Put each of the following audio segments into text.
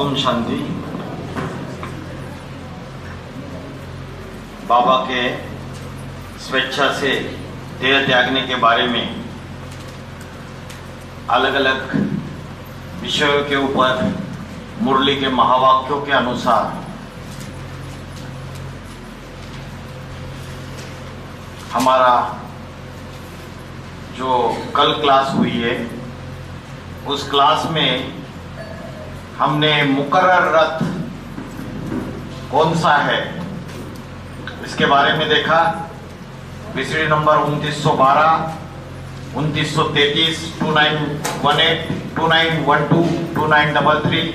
ओम शांति। बाबा के स्वेच्छा से देह त्यागने के बारे में अलग अलग विषयों के ऊपर मुरली के महावाक्यों के अनुसार हमारा जो कल क्लास हुई है उस क्लास में हमने मुकर्रर रथ कौन सा है इसके बारे में देखा। विसड़ी नंबर 2912, 2933, 2918, 2912, 2933,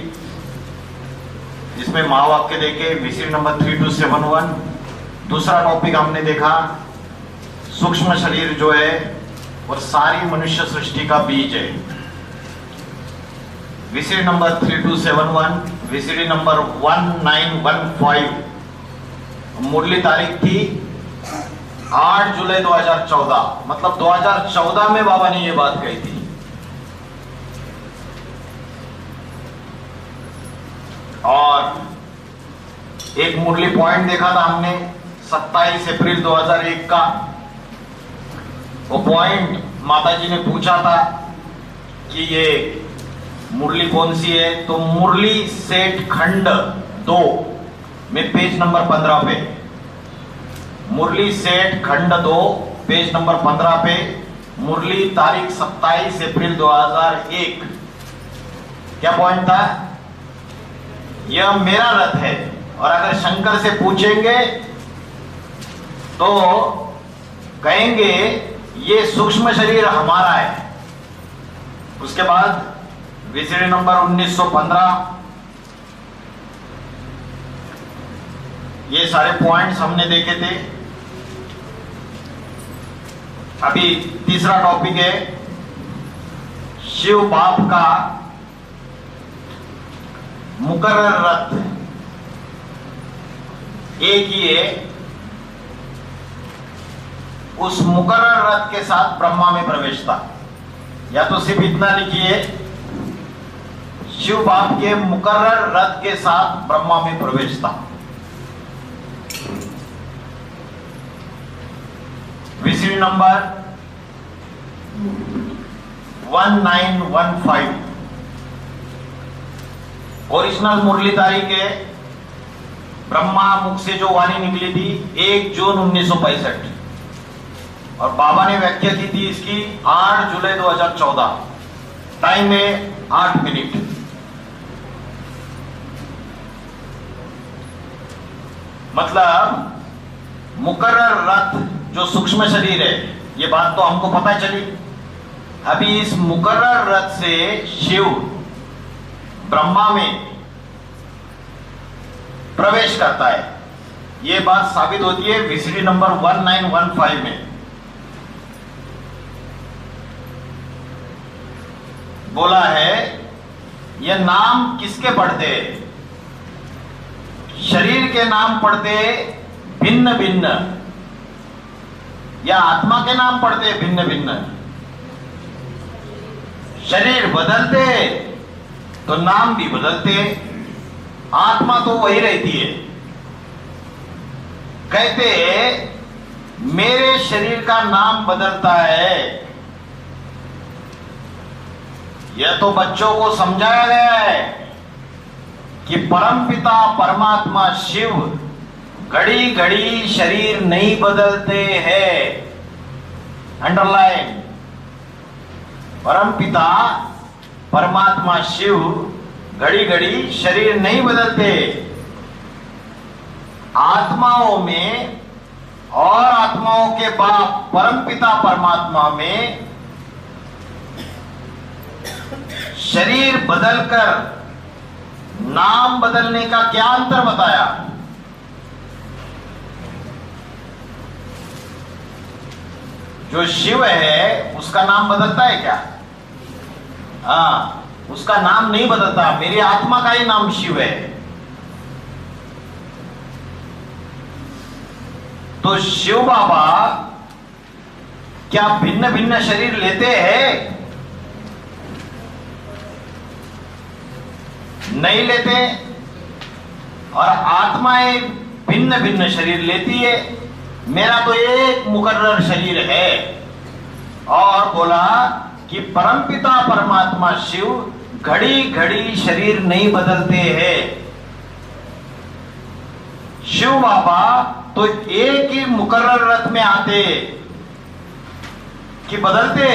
इसमें महावाक्य देखे। विसड़ी नंबर 3271। दूसरा टॉपिक हमने देखा सूक्ष्म शरीर जो है वो सारी मनुष्य सृष्टि का बीज है। विसड़ी नंबर 3271, विसड़ी नंबर 1915। मुरली तारीख थी 8 जुलाई 2014, मतलब 2014 में बाबा ने ये बात कही थी। और एक मुरली पॉइंट देखा था हमने 27 अप्रैल 2001 का। वो पॉइंट माताजी ने पूछा था कि ये मुरली कौन सी है, तो मुरली सेठ खंड 2 में पेज नंबर 15 पे, मुरली सेठ खंड 2 पेज नंबर 15 पे मुरली तारीख 27 अप्रैल 2001। क्या पॉइंट था? यह मेरा रथ है और अगर शंकर से पूछेंगे तो कहेंगे ये सूक्ष्म शरीर हमारा है। उसके बाद विसड़ी नंबर 1915, ये सारे पॉइंट्स हमने देखे थे। अभी तीसरा टॉपिक है शिव बाप का मुकर्रर रथ। एक ही है, उस मुकर्रर रथ के साथ ब्रह्मा में प्रवेश था। या तो सिर्फ इतना लिखिए शिव बाप के मुकर्रर रथ के साथ ब्रह्मा में प्रवेश था। विसड़ी नंबर 1915। ओरिजिनल मुरली तारीख है, ब्रह्मा मुख से जो वाणी निकली थी 1 जून 1965 और बाबा ने व्याख्या की थी इसकी 8 जुलाई 2014। टाइम है 8 मिनट। मतलब मुकर्रर रथ जो सूक्ष्म शरीर है, ये बात तो हमको पता चली। अभी इस मुकर्रर रथ से शिव ब्रह्मा में प्रवेश करता है, ये बात साबित होती है विसड़ी नंबर 1915 में। बोला है ये नाम किसके पढ़ते? शरीर के नाम पढ़ते भिन्न भिन्न या आत्मा के नाम पढ़ते भिन्न भिन्न। शरीर बदलते तो नाम भी बदलते, आत्मा तो वही रहती है। कहते मेरे शरीर का नाम बदलता है। यह तो बच्चों को समझाया गया है कि परमपिता परमात्मा शिव घड़ी घड़ी शरीर नहीं बदलते हैं। अंडरलाइन, परमपिता परमात्मा शिव घड़ी घड़ी शरीर नहीं बदलते। आत्माओं में और आत्माओं के बाप परमपिता परमात्मा में शरीर बदलकर नाम बदलने का क्या अंतर बताया? जो शिव है उसका नाम बदलता है क्या? हाँ, उसका नाम नहीं बदलता। मेरी आत्मा का ही नाम शिव है। तो शिव बाबा क्या भिन्न भिन्न शरीर लेते हैं? नहीं लेते, और आत्माएं भिन्न भिन्न शरीर लेती है। मेरा तो एक मुकर्रर शरीर है। और बोला कि परमपिता परमात्मा शिव घड़ी घड़ी शरीर नहीं बदलते हैं। शिव बाबा तो एक ही मुकर्रर रथ में आते कि बदलते,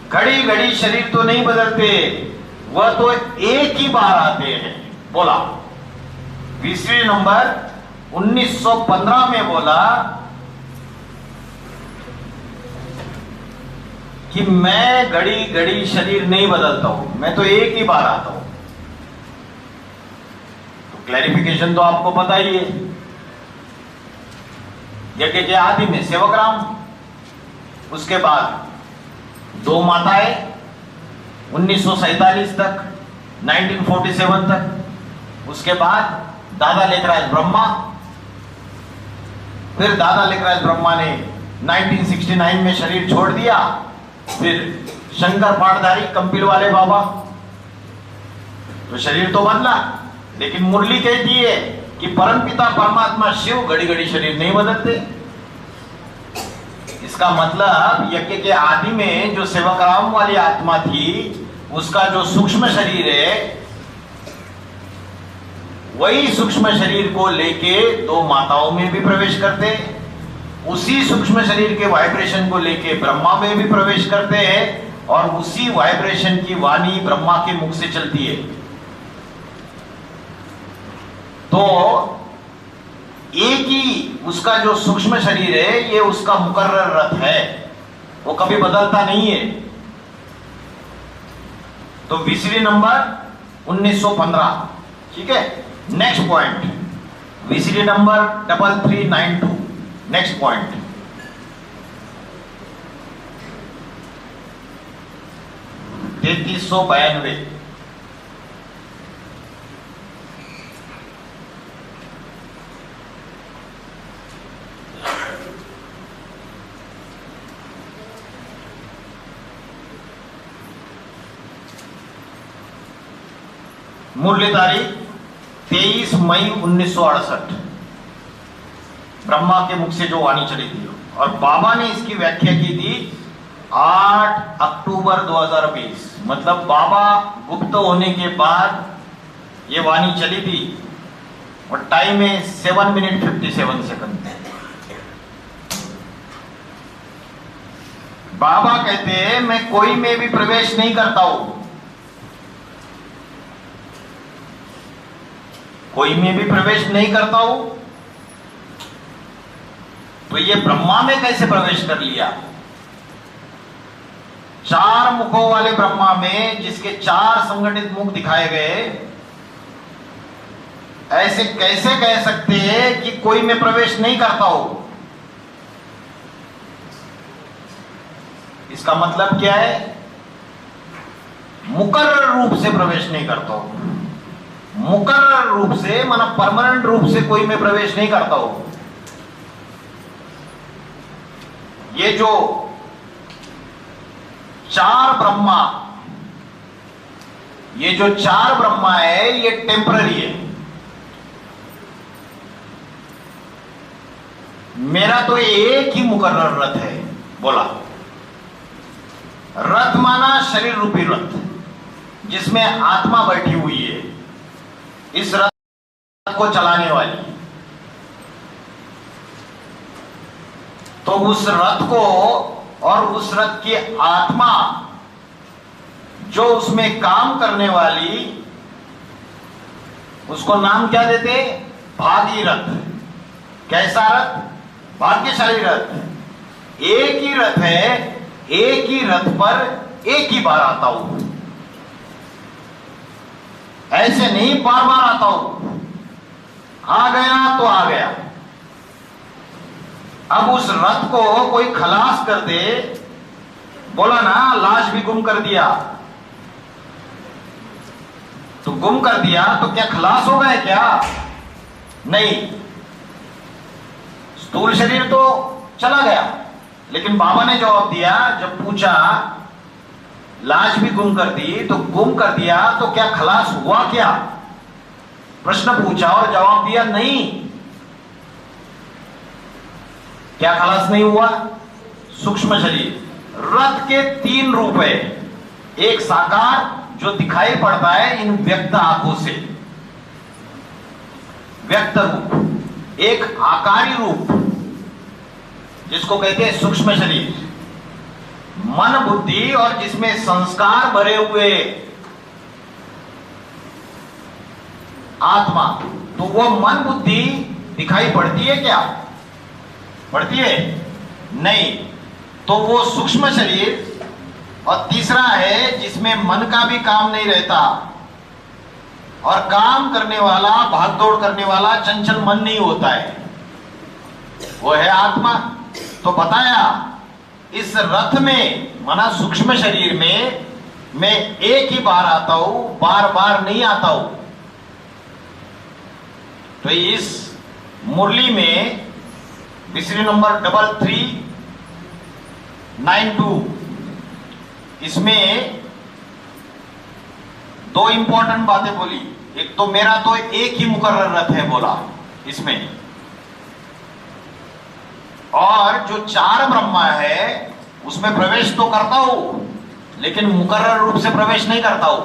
घड़ी घड़ी शरीर तो नहीं बदलते, वह तो एक ही बार आते हैं। बोला 20वीं नंबर 1915 में बोला कि मैं घड़ी घड़ी शरीर नहीं बदलता हूं, मैं तो एक ही बार आता हूं। तो क्लैरिफिकेशन तो आपको पता ही है। यज्ञ के आदि में सेवक राम, उसके बाद दो माताएं 1947 तक 1947 तक, उसके बाद दादा लेखराज ब्रह्मा, फिर दादा लेखराज ब्रह्मा ने 1969 में शरीर छोड़ दिया, फिर शंकर पाठधारी कंपिल वाले बाबा, तो शरीर तो बदला, लेकिन मुरली कहती है कि परमपिता परमात्मा शिव घड़ी घड़ी शरीर नहीं बदलते। इसका मतलब यज्ञ के आदि में जो सेवकराम वाली आत्मा थी, उसका जो सूक्ष्म शरीर है, वही सूक्ष्म शरीर को लेके दो माताओं में भी प्रवेश करते, उसी सूक्ष्म शरीर के वाइब्रेशन को लेके ब्रह्मा में भी प्रवेश करते हैं, और उसी वाइब्रेशन की वाणी ब्रह्मा के मुख से चलती है। तो एक ही उसका जो सूक्ष्म शरीर है, ये उसका मुकर्रर रथ है, वो कभी बदलता नहीं है। तो 20वीं नंबर 1915, ठीक है। Next point VCD number 3392, next point, $3392। मूल्य तारीख 23 मई 1968, ब्रह्मा के मुख से जो वाणी चली थी, और बाबा ने इसकी व्याख्या की थी 8 अक्टूबर 2020। मतलब बाबा गुप्त होने के बाद ये वाणी चली थी, और टाइम है 7 मिनट 57 सेकंड। बाबा कहते हैं मैं कोई में भी प्रवेश नहीं करता हूं, कोई में भी प्रवेश नहीं करता हूं। तो ये ब्रह्मा में कैसे प्रवेश कर लिया? 4 मुखों वाले ब्रह्मा में, जिसके 4 संगठित मुख दिखाए गए, ऐसे कैसे कह सकते हैं कि कोई में प्रवेश नहीं करता हूं? इसका मतलब क्या है? मुकर्रर रूप से प्रवेश नहीं करता हूं। मुकर्रर रूप से माना परमानेंट रूप से कोई में प्रवेश नहीं करता हूं। ये जो 4 ब्रह्मा, ये जो 4 ब्रह्मा है, ये टेम्पररी है। मेरा तो एक ही मुकर्रर रथ है। बोला रथ माना शरीर रूपी रथ, जिसमें आत्मा बैठी हुई है, इस रथ को चलाने वाली। तो उस रथ को और उस रथ की आत्मा जो उसमें काम करने वाली, उसको नाम क्या देते? भागीरथ। कैसा रथ? भाग्यशाली रथ। एक ही रथ है, एक ही रथ पर एक ही बार आता हूं, ऐसे नहीं बार बार आता हूं। आ गया तो आ गया। अब उस रथ को कोई खलास कर दे, बोला ना लाश भी गुम कर दिया, तो गुम कर दिया तो क्या खलास हो गए क्या? नहीं, स्थूल शरीर तो चला गया। लेकिन बाबा ने जवाब दिया, जब पूछा लाश भी गुम कर दी, तो गुम कर दिया तो क्या खलास हुआ क्या? प्रश्न पूछा और जवाब दिया नहीं। क्या खलास नहीं हुआ? सूक्ष्म शरीर। रथ के 3 रूप है, एक साकार जो दिखाई पड़ता है इन व्यक्त आंखों से, व्यक्त रूप, एक आकारी रूप जिसको कहते हैं सूक्ष्म शरीर, मन बुद्धि और जिसमें संस्कार भरे हुए आत्मा। तो वो मन बुद्धि दिखाई पड़ती है क्या? पड़ती है? नहीं। तो वो सूक्ष्म शरीर। और तीसरा है जिसमें मन का भी काम नहीं रहता और काम करने वाला, भागदौड़ करने वाला चंचल मन नहीं होता है, वो है आत्मा। तो बताया इस रथ में, माना सूक्ष्म शरीर में मैं एक ही बार आता हूं, बार बार नहीं आता हूं। तो इस मुरली में मिसरी नंबर 3392, इसमें 2 इंपॉर्टेंट बातें बोली। एक तो मेरा तो एक ही मुकर्रर रथ है बोला इसमें, और जो 4 ब्रह्मा है उसमें प्रवेश तो करता हूं लेकिन मुकर्रर रूप से प्रवेश नहीं करता हूं,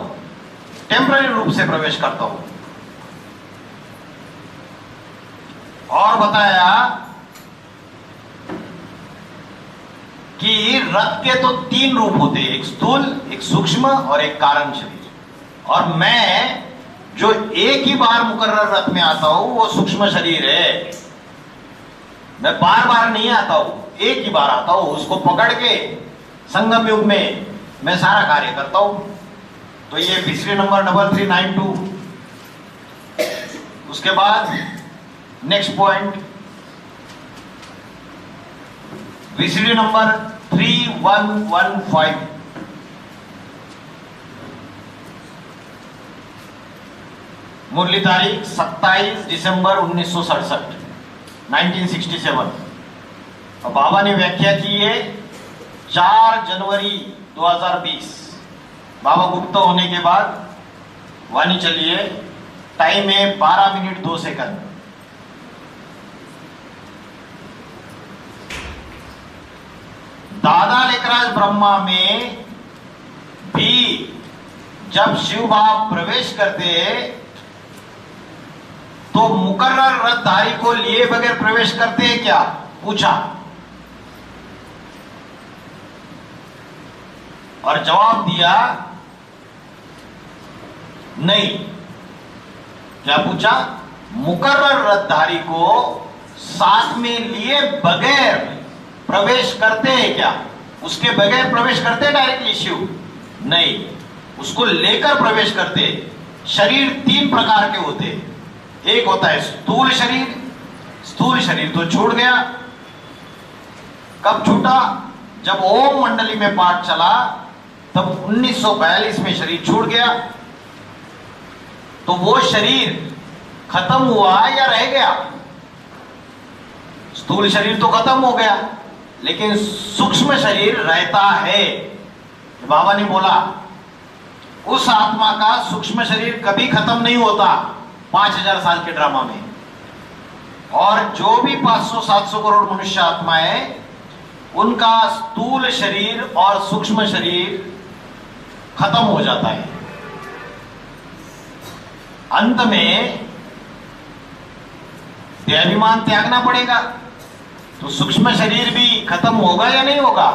टेम्पररी रूप से प्रवेश करता हूं। और बताया कि रथ के तो 3 रूप होते हैं, एक स्थूल, एक सूक्ष्म और एक कारण शरीर। और मैं जो एक ही बार मुकर्रर रथ में आता हूं वो सूक्ष्म शरीर है। मैं बार बार नहीं आता हूं, एक ही बार आता हूं, उसको पकड़ के संगम युग में मैं सारा कार्य करता हूं। तो ये मिसरी नंबर 3392। उसके बाद नेक्स्ट पॉइंट विसीडी नंबर 3115। मुरली तारीख 27 दिसंबर 1967, 1967। और बाबा ने व्याख्या की है 4 जनवरी 2020। बाबा गुप्त होने के बाद वाणी चलिए, टाइम है 12 मिनट 2 सेकंड। दादा लेखराज ब्रह्मा में भी जब शिव भाव प्रवेश करते तो मुकर्रर रथधारी को लिए बगैर प्रवेश करते हैं क्या? पूछा। और जवाब दिया नहीं। क्या पूछा? मुकर्रर रथधारी को साथ में लिए बगैर प्रवेश करते हैं क्या? उसके बगैर प्रवेश करते हैं डायरेक्टली शिव? नहीं, उसको लेकर प्रवेश करते। शरीर 3 प्रकार के होते हैं। एक होता है स्थूल शरीर। स्थूल शरीर तो छूट गया। कब छूटा? जब ओम मंडली में पाठ चला तब 1942 में शरीर छूट गया। तो वो शरीर खत्म हुआ या रह गया? स्थूल शरीर तो खत्म हो गया लेकिन सूक्ष्म शरीर रहता है। बाबा ने बोला उस आत्मा का सूक्ष्म शरीर कभी खत्म नहीं होता 5000 साल के ड्रामा में। और जो भी 500-700 करोड़ मनुष्य आत्मा है उनका स्थूल शरीर और सूक्ष्म शरीर खत्म हो जाता है। अंत में देहाभिमान त्यागना पड़ेगा। तो सूक्ष्म शरीर भी खत्म होगा या नहीं होगा?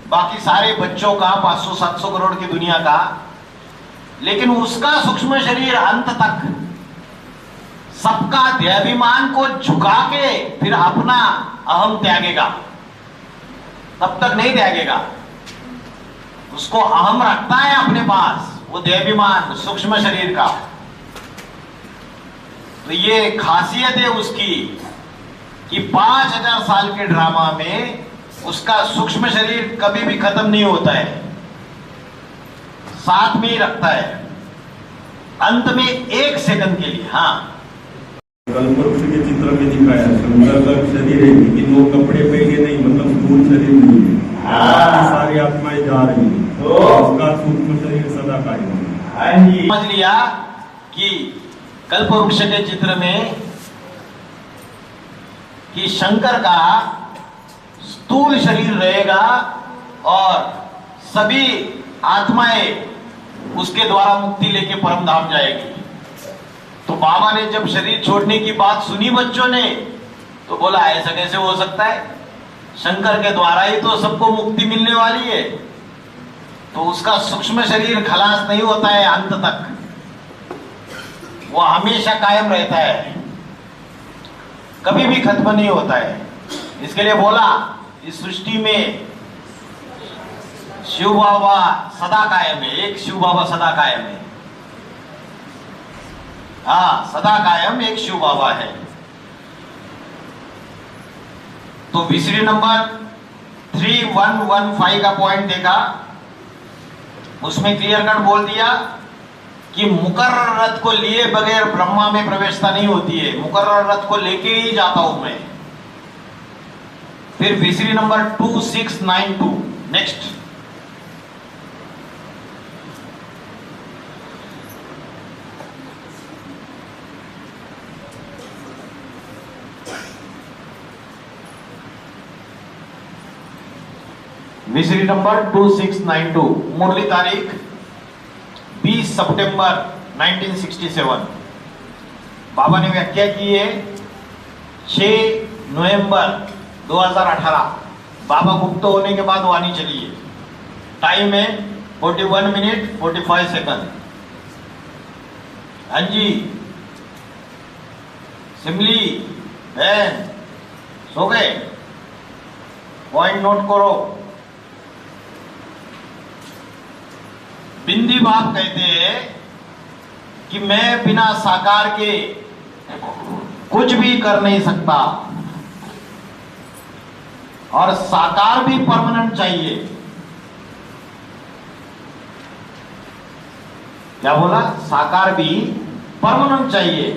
बाकी सारे बच्चों का 500-700 करोड़ की दुनिया का, लेकिन उसका सूक्ष्म शरीर अंत तक सबका देहाभिमान को झुका के फिर अपना अहम त्यागेगा। तब तक नहीं त्यागेगा। उसको अहम रखता है अपने पास, वो देहाभिमान सूक्ष्म शरीर का। तो ये खासियत है उसकी कि 5000 साल के ड्रामा में उसका सूक्ष्म शरीर कभी भी खत्म नहीं होता है, साथ में ही रखता है। अंत में 1 सेकंड के लिए। हाँ, कल्पवृक्ष के चित्र में दिखाया शंकर का शरीर है लेकिन वो कपड़े पहने नहीं, मतलब स्थूल शरीर नहीं है। सारी आत्माएं जा रही है। उसका सूक्ष्म शरीर सदा कायम है। समझ लिया कि कल्प वृक्ष के चित्र में कि शंकर का स्थूल शरीर रहेगा और सभी आत्माएं उसके द्वारा मुक्ति लेके परम धाम जाएगी। तो बाबा ने जब शरीर छोड़ने की बात सुनी बच्चों ने, तो बोला ऐसा कैसे हो सकता है, शंकर के द्वारा ही तो सबको मुक्ति मिलने वाली है, तो उसका सूक्ष्म शरीर खलास नहीं होता है अंत तक, वो हमेशा कायम रहता है, कभी भी खत्म नहीं होता है। इसके लिए बोला इस सृष्टि में शिव बाबा सदा कायम है, एक शिव बाबा सदा कायम है। हाँ, सदा कायम एक शिव बाबा है। तो विसरी नंबर 3115 का पॉइंट देखा, उसमें क्लियर कट बोल दिया कि मुकर्रर रथ को लिए बगैर ब्रह्मा में प्रवेशता नहीं होती है, मुकर्रर रथ को लेके ही जाता हूं मैं। फिर विसरी नंबर 2692 नेक्स्ट, विसरी नंबर 2692, मुरली तारीख 20 सितंबर 1967। बाबा ने व्याख्या की है 6 नवंबर 2018। बाबा गुप्त होने के बाद वाणी चली है। टाइम है 41 मिनट 45 सेकंड। हाँ जी, सिमली बहन सो गए, पॉइंट नोट करो। बिंदी बाप कहते हैं कि मैं बिना साकार के कुछ भी कर नहीं सकता और साकार भी परमानेंट चाहिए। क्या बोला? साकार भी परमानेंट चाहिए।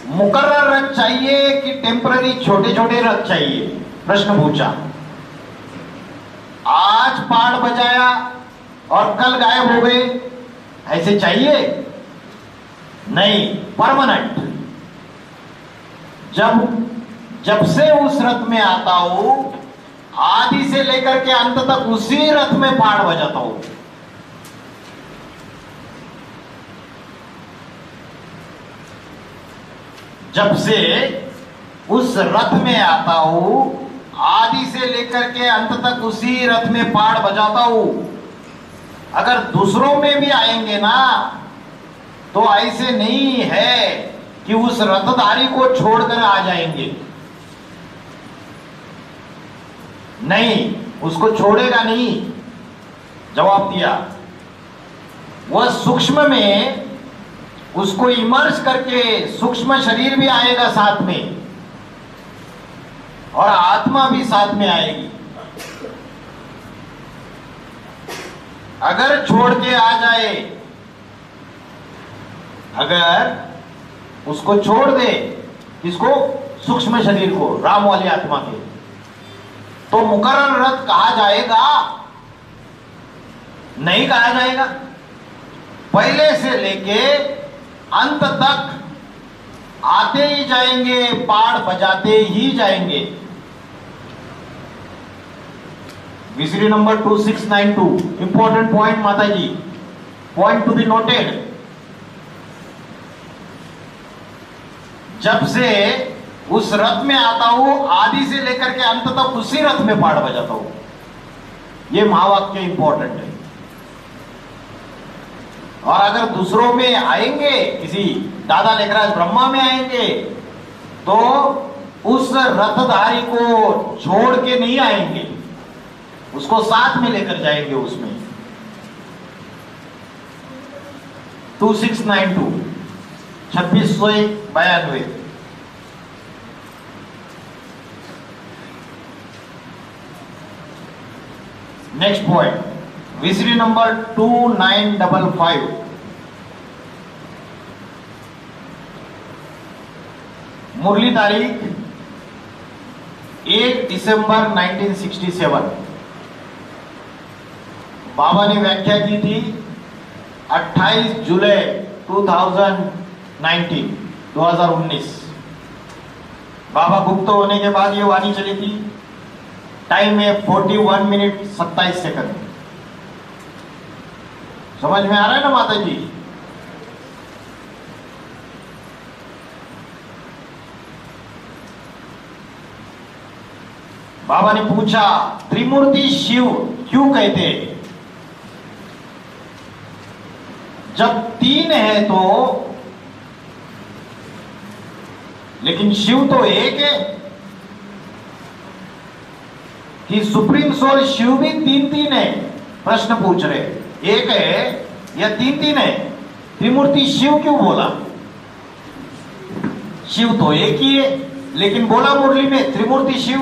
मुकर्रर रथ चाहिए कि टेम्पररी छोटे छोटे रथ चाहिए? प्रश्न पूछा। आज पाठ बजाया और कल गायब हो गए, ऐसे चाहिए? नहीं, परमानेंट। जब से उस रथ में आता हूं, आदि से लेकर के अंत तक उसी रथ में पाठ बजाता हूं। जब से उस रथ में आता हूं, आदि से लेकर के अंत तक उसी रथ में पाठ बजाता हूं। अगर दूसरों में भी आएंगे ना, तो ऐसे नहीं है कि उस रथधारी को छोड़कर आ जाएंगे। नहीं, उसको छोड़ेगा नहीं। जवाब दिया। वह सूक्ष्म में उसको इमर्ज करके सूक्ष्म शरीर भी आएगा साथ में, और आत्मा भी साथ में आएगी। अगर छोड़ के आ जाए, अगर उसको छोड़ दे, इसको सूक्ष्म शरीर को, राम वाली आत्मा के, तो मुकर्रर रथ कहा जाएगा? नहीं कहा जाएगा। पहले से लेके अंत तक आते ही जाएंगे, पाठ बजाते ही जाएंगे। विसरी नंबर 2692, इंपॉर्टेंट पॉइंट माता जी, पॉइंट टू बी नोटेड। जब से उस रथ में आता हूं, आदि से लेकर के अंत तक उसी रथ में पाठ बजाता हूं। यह महावाक्य इंपॉर्टेंट है। और अगर दूसरों में आएंगे, किसी दादा लेखराज ब्रह्मा में आएंगे, तो उस रथधारी को छोड़ के नहीं आएंगे, उसको साथ में लेकर जाएंगे। उसमें 2692, 2692। नेक्स्ट पॉइंट, विसरी नंबर 2955। मुरली तारीख 1 दिसंबर 1967। बाबा ने व्याख्या की थी 28 जुलाई 2019 बाबा गुप्त होने के बाद ये वाणी चली थी। टाइम है 41 मिनट 27 सेकंड। समझ में आ रहा है ना माता जी? बाबा ने पूछा त्रिमूर्ति शिव क्यों कहते हैं? जब तीन है तो, लेकिन शिव तो एक है कि सुप्रीम सोल शिव भी तीन तीन है? प्रश्न पूछ रहे, एक है या तीन तीन है? त्रिमूर्ति शिव क्यों बोला? शिव तो एक ही है, लेकिन बोला मुरली में त्रिमूर्ति शिव।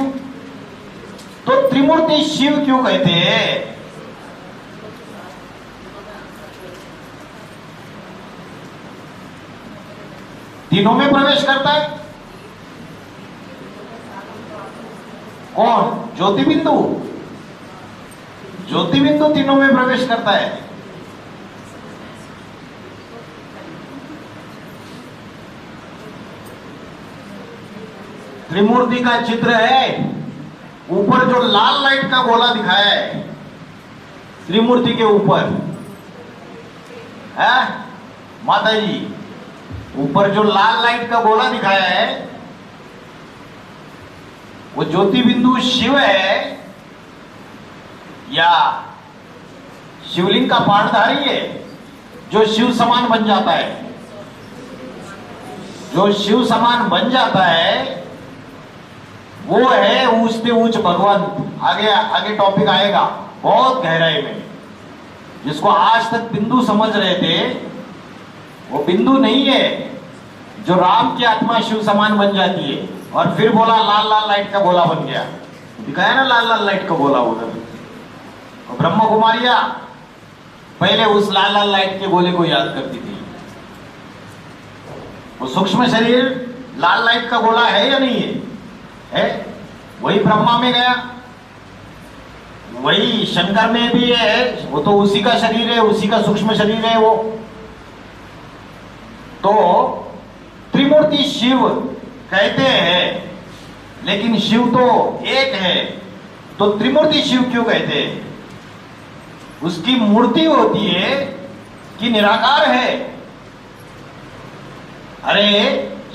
तो त्रिमूर्ति शिव क्यों कहते हैं? तीनों में प्रवेश करता है कौन? ज्योतिबिंदु। ज्योतिबिंदु तीनों में प्रवेश करता है। त्रिमूर्ति का चित्र है, ऊपर जो लाल लाइट का गोला दिखाया है त्रिमूर्ति के ऊपर है माता जी, ऊपर जो लाल लाइट का गोला दिखाया है वो ज्योति बिंदु शिव है या शिवलिंग का पाणधारी है जो शिव समान बन जाता है? जो शिव समान बन जाता है वो है ऊंचते ऊंच भगवंत। आगे आगे टॉपिक आएगा बहुत गहराई में। जिसको आज तक बिंदु समझ रहे थे वो बिंदु नहीं है। जो राम की आत्मा शिव समान बन जाती है और फिर बोला लाल लाल लाइट का गोला बन गया, दिखाया ना लाल लाल लाइट का गोला उधर। तो ब्रह्म कुमारियां पहले उस लाल लाल लाइट के गोले को याद करती थी। वो सूक्ष्म शरीर लाल लाइट का गोला है या नहीं है? वही ब्रह्मा में गया, वही शंकर में भी है, वो तो उसी का शरीर है, उसी का सूक्ष्म शरीर है वो। तो त्रिमूर्ति शिव कहते हैं, लेकिन शिव तो एक है। तो त्रिमूर्ति शिव क्यों कहते हैं? उसकी मूर्ति होती है कि निराकार है? अरे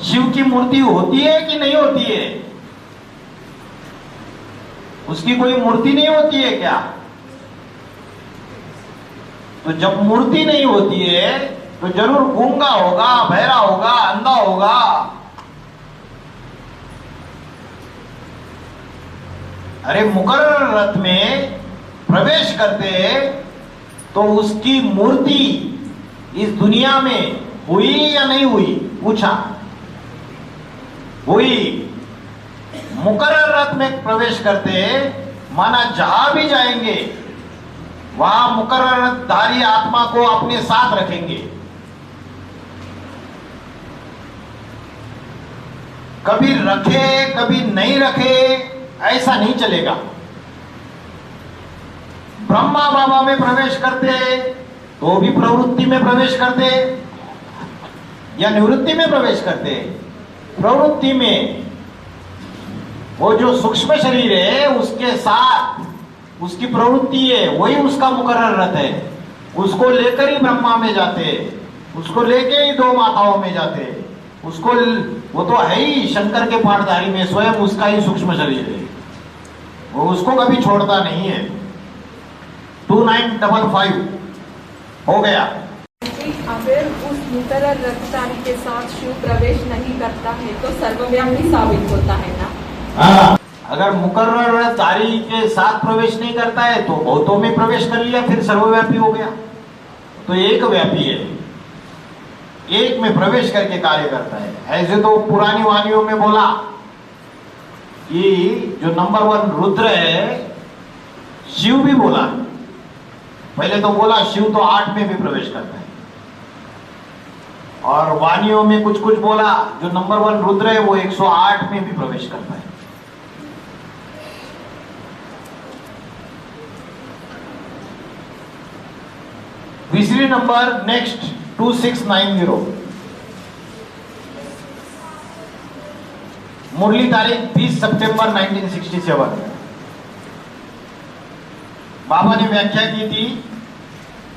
शिव की मूर्ति होती है कि नहीं होती है? उसकी कोई मूर्ति नहीं होती है क्या? तो जब मूर्ति नहीं होती है तो जरूर गूंगा होगा, बहरा होगा, अंधा होगा। अरे मुकर्रर रथ में प्रवेश करते तो उसकी मूर्ति इस दुनिया में हुई या नहीं हुई? पूछा। हुई। मुकर्रर रथ में प्रवेश करते माना जहां भी जाएंगे वहां मुकर्रर रथधारी आत्मा को अपने साथ रखेंगे। कभी रखे कभी नहीं रखे ऐसा नहीं चलेगा। ब्रह्मा बाबा में प्रवेश करते तो भी प्रवृत्ति में प्रवेश करते या निवृत्ति में प्रवेश करते? प्रवृत्ति में वो जो सूक्ष्म शरीर है उसके साथ उसकी प्रवृत्ति है, वही उसका मुकर्रर रथ है। उसको लेकर ही ब्रह्मा में जाते, उसको लेके ही दो माताओं में जाते। उसको वो तो है ही शंकर के पाठधारी में, स्वयं उसका ही सूक्ष्म शरीर है, वो उसको कभी छोड़ता नहीं है। 2955 हो गया। अगर उस मुकर्रर रथधारी के साथ शिव प्रवेश नहीं करता है तो सर्वव्यापी साबित होता है ना? हाँ, अगर मुकर्रर रथधारी के साथ प्रवेश नहीं करता है तो बहुतों में प्रवेश कर लिया, फिर सर्वव्यापी हो गया। तो एक व्यापी है, एक में प्रवेश करके कार्य करता है। ऐसे तो पुरानी वाणियों में बोला कि जो नंबर 1 रुद्र है, शिव भी बोला। पहले तो बोला शिव तो 8 में भी प्रवेश करता है, और वाणियों में कुछ कुछ बोला जो नंबर 1 रुद्र है वो 108 में भी प्रवेश करता है। वीसीडी नंबर नेक्स्ट 2690, मुरली तारीख 20 सितंबर 1967। बाबा ने व्याख्या की थी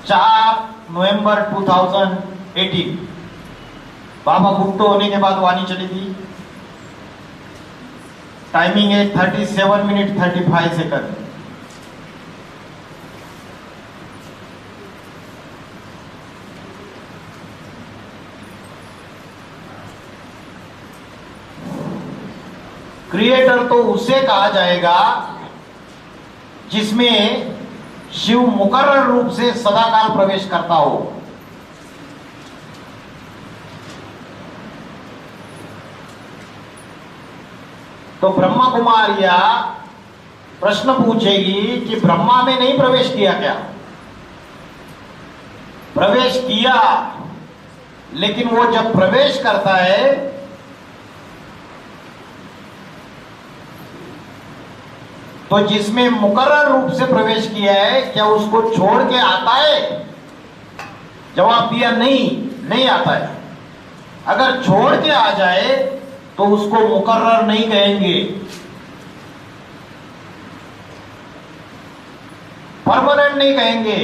4 नवंबर 2018। बाबा गुप्त होने के बाद वाणी चली थी। टाइमिंग है 37 मिनट 35 सेकंड। क्रिएटर तो उसे कहा जाएगा जिसमें शिव मुकर्रर रूप से सदाकाल प्रवेश करता हो। तो ब्रह्मा कुमारिया प्रश्न पूछेगी कि ब्रह्मा में नहीं प्रवेश किया क्या? प्रवेश किया, लेकिन वो जब प्रवेश करता है तो जिसमें मुकर्रर रूप से प्रवेश किया है, क्या उसको छोड़ के आता है? जवाब दिया नहीं आता है। अगर छोड़ के आ जाए तो उसको मुकर्रर नहीं कहेंगे, परमानेंट नहीं कहेंगे।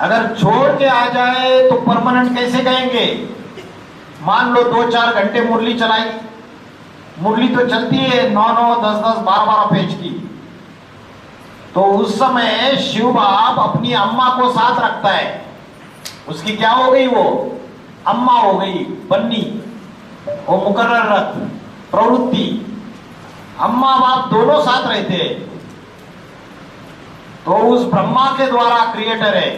अगर छोड़ के आ जाए तो परमानेंट कैसे कहेंगे? मान लो 2-4 घंटे मुरली चलाई, मुरली तो चलती है 9-9, 10-10, 12-12 पेज की। तो उस समय शिव बाप अपनी अम्मा को साथ रखता है। उसकी क्या हो गई? वो अम्मा हो गई, बन्नी, वो मुकर्रर रत प्रवृत्ति। अम्मा बाप दोनों साथ रहते हैं। तो उस ब्रह्मा के द्वारा क्रिएटर है।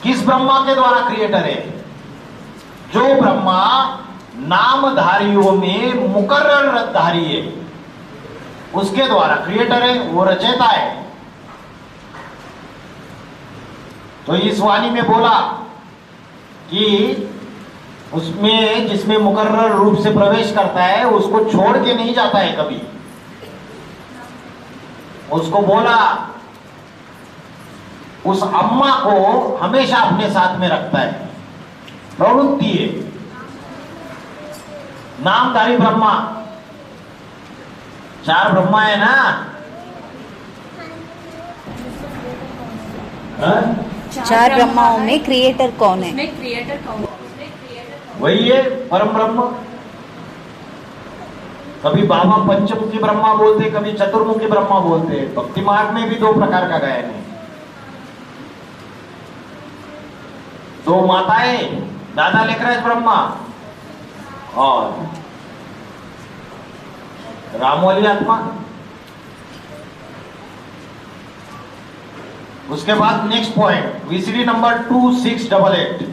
किस ब्रह्मा के द्वारा क्रिएटर है? जो ब्रह्मा नामधारियों में मुकर्रर रतधारी है, उसके द्वारा क्रिएटर है, वो रचयिता है। तो इस वाणी में बोला कि उसमें जिसमें मुकर्रर रूप से प्रवेश करता है उसको छोड़ के नहीं जाता है कभी। उसको बोला उस अम्मा को हमेशा अपने साथ में रखता है, प्रवृत्ति है। नामधारी ब्रह्मा, 4 ब्रह्मा है ना? चार ब्रह्माओं में क्रिएटर कौन है? क्रिएटर कौन? वही है परम ब्रह्म। कभी बाबा पंचमुखी ब्रह्मा बोलते, कभी चतुर्मुखी ब्रह्मा बोलते। भक्ति मार्ग में भी 2 प्रकार का गायन है। 2 माताएं, दादा लेखराज ब्रह्मा और रामवाली आत्मा। उसके बाद नेक्स्ट पॉइंट, वीसीडी नंबर 2688,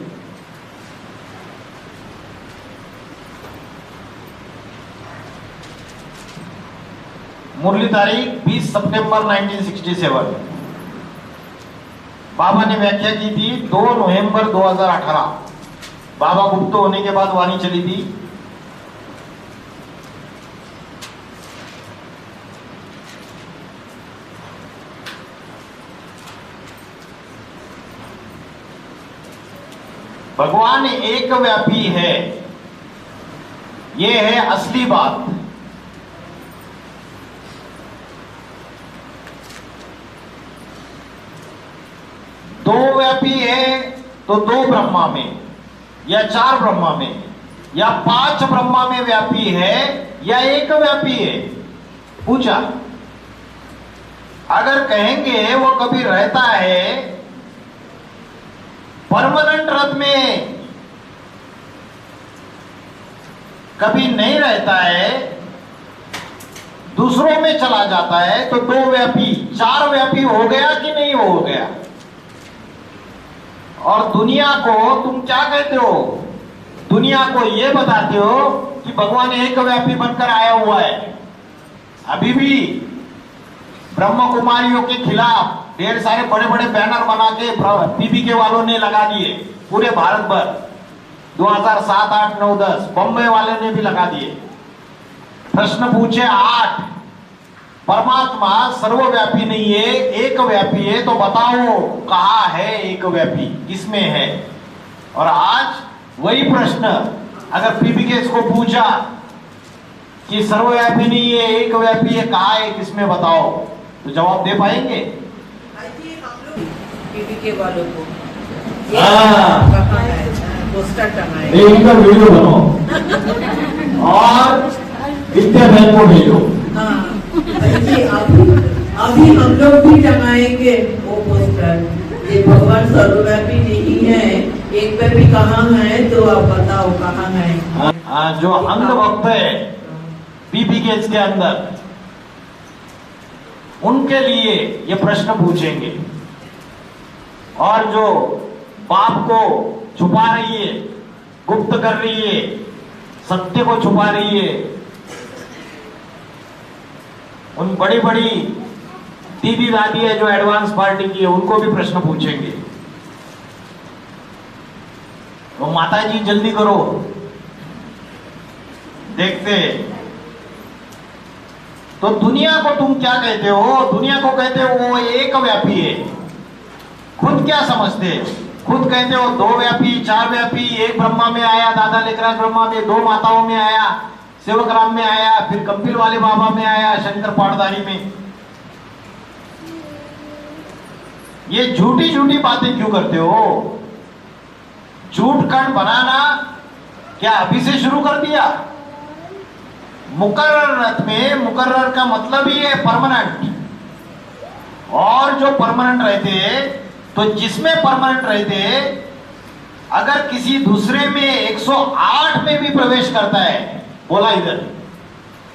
मुरली तारीख 20 सितंबर 1967। बाबा ने व्याख्या की थी 2 नवंबर 2018। बाबा गुप्त होने के बाद वाणी चली थी। भगवान एक व्यापी है, यह है असली बात। दो व्यापी है तो 2 ब्रह्मा में या 4 ब्रह्मा में या 5 ब्रह्मा में व्यापी है या एक व्यापी है? पूछा। अगर कहेंगे वो कभी रहता है परमानेंट रथ में, कभी नहीं रहता है, दूसरों में चला जाता है, तो 2 व्यापी 4 व्यापी हो गया कि नहीं हो गया? और दुनिया को तुम क्या कहते हो? दुनिया को यह बताते हो कि भगवान एक व्यापी बनकर आया हुआ है। अभी भी ब्रह्म कुमारियों के खिलाफ ढेर सारे बड़े बड़े बैनर बना के पीबीके वालों ने लगा दिए पूरे भारत भर। 2007, 8, 9, 10 बम्बई वाले ने भी लगा दिए। प्रश्न पूछे 8 परमात्मा सर्वव्यापी नहीं है, एक व्यापी है। तो बताओ कहाँ है एक व्यापी, किसमें है? और आज वही प्रश्न अगर पीबीकेस को पूछा कि सर्वव्यापी नहीं है, एक व्यापी है, कहाँ है, किसमें, बताओ, तो जवाब दे पाएंगे? पीबीके वालों को पोस्टर टंगाए, इनका वीडियो बनाओ और विद्या बैंक को भेजो। हाँ अभी हम लोग भी टंगाएंगे वो पोस्टर। ये भगवान सर्वव्यापी नहीं है, एक व्यापी कहाँ है, तो आप बताओ कहाँ है। जो अंध भक्त है पीबीकेस के अंदर, उनके लिए ये प्रश्न पूछेंगे। और जो पाप को छुपा रही है, गुप्त कर रही है, सत्य को छुपा रही है, उन बड़ी बड़ी दीदी दादी है जो एडवांस पार्टी की है, उनको भी प्रश्न पूछेंगे। तो माता जी जल्दी करो, देखते। तो दुनिया को तुम क्या कहते हो? दुनिया को कहते हो वो एक व्यापी है। खुद क्या समझते? खुद कहते हो दो व्यापी, चार व्यापी, एक ब्रह्मा में आया, दादा लेखराज ब्रह्मा में, दो माताओं में आया, सेवक राम में आया, फिर कंपिल वाले बाबा में आया, शंकर पाठधारी में। ये झूठी झूठी बातें क्यों करते हो? झूठ कण बनाना क्या अभी से शुरू कर दिया? मुकर्रर में मुकर्रर का मतलब ही है परमानेंट। और जो परमानेंट रहते, तो जिसमें परमानेंट रहते, अगर किसी दूसरे में 108 में भी प्रवेश करता है, बोला इधर,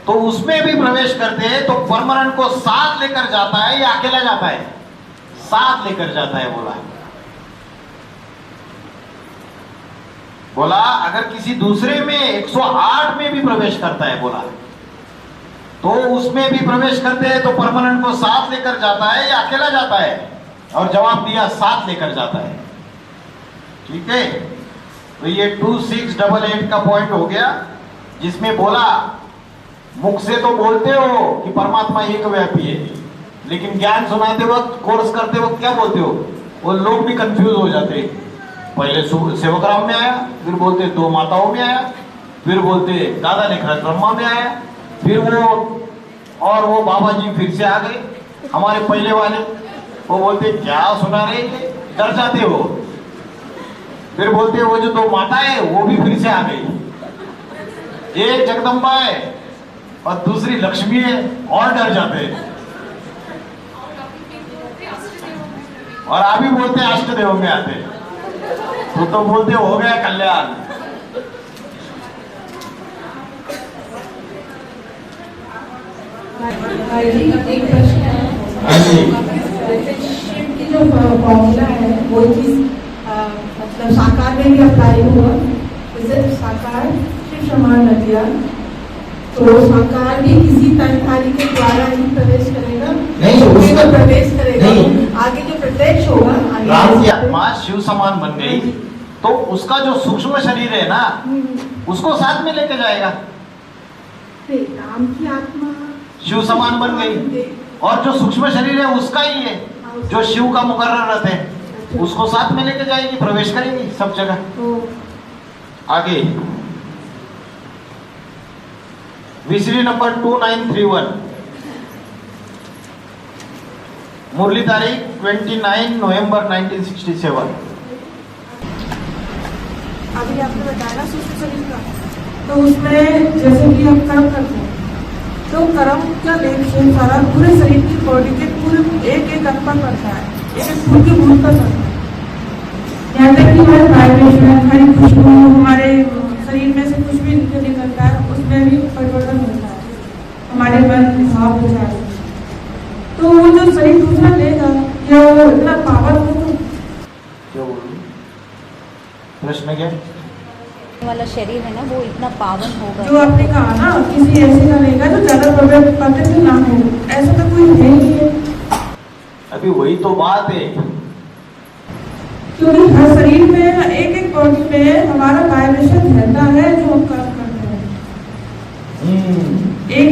तो उसमें भी प्रवेश करते हैं, तो परमानेंट को साथ लेकर जाता है या अकेला जाता है? साथ लेकर जाता है, बोला। बोला अगर किसी दूसरे में 108 में भी प्रवेश करता है, बोला, तो उसमें भी प्रवेश करते हैं, तो परमानेंट को साथ लेकर जाता है या अकेला जाता है? और जवाब दिया साथ लेकर जाता है। ठीक है, तो ये 2688 का पॉइंट हो गया, जिसमें बोला मुख से तो बोलते हो कि परमात्मा एक व्यापी है, लेकिन ज्ञान सुनाते वक्त, कोर्स करते वक्त क्या बोलते हो? वो लोग भी कंफ्यूज हो जाते। पहले सेवक राम में आया, फिर बोलते दो माताओं में आया, फिर बोलते दादा लेखराज ब्रह्मा में आया, फिर वो बाबा जी फिर से आ गए हमारे पहले वाले, वो बोलते क्या सुना रहे, डर जाते हो। फिर बोलते वो जो दो माता है वो भी फिर से आ गई, एक जगदम्बा है और दूसरी लक्ष्मी है, और डर जाते हैं। और अभी बोलते अष्टदेव में आते, तो बोलते हो गया कल्याण। एक प्रश्न है, शिव की जो फॉर्मूला है वो चीज मतलब साकार में भी अप्लाई हुआ, जैसे साकार शिव समान नदिया, तो साकार भी किसी तनधारी के द्वारा ही प्रवेश करेगा, नहीं, उसका प्रवेश करेगा नहीं। आगे जो प्रत्यक्ष होगा, राम की आत्मा शिव समान बन गई, तो उसका जो सूक्ष्म शरीर है ना, उसको साथ में लेके जाएगा। राम की आत्मा शिव समान बन गई, और जो सूक्ष्म शरीर है उसका ही है, जो शिव का मुकर्रर रथ है, उसको साथ में लेके जाएगी, प्रवेश करेगी सब जगह। आगे विसरी नंबर 2931, मुरली तारीख 29 नवंबर 1967। अभी आपने बताया ना सूक्ष्म शरीर का, तो उसमें जैसे कि हम कर्म करते हैं, तो कर्म का लेन सारा पूरे शरीर की बॉडी के पूरे एक एक अंग पर पड़ता है, एक एक फूल के बूंद पर पड़ता है। यहाँ तक कि हमारे वाइब्रेशन, हमारी खुशबू, हमारे शरीर में से कुछ भी जो निकलता है उसमें भी परिवर्तन होता है, हमारे मन भाव विचार। तो वो जो शरीर दूसरा लेगा, या वो इतना पावर हो, क्या बोलूं? प्रश्न क्या? वाला शरीर है ना, वो इतना पावन होगा। जो आपने कहा ना, किसी ऐसे का लेगा जो ज्यादा पवित्र ना हो, ऐसा तो कोई है नहीं है। अभी वही तो बात है, क्योंकि हर शरीर में, एक एक बॉडी में हमारा वाइब्रेशन रहता है जो हम काम करते हैं, एक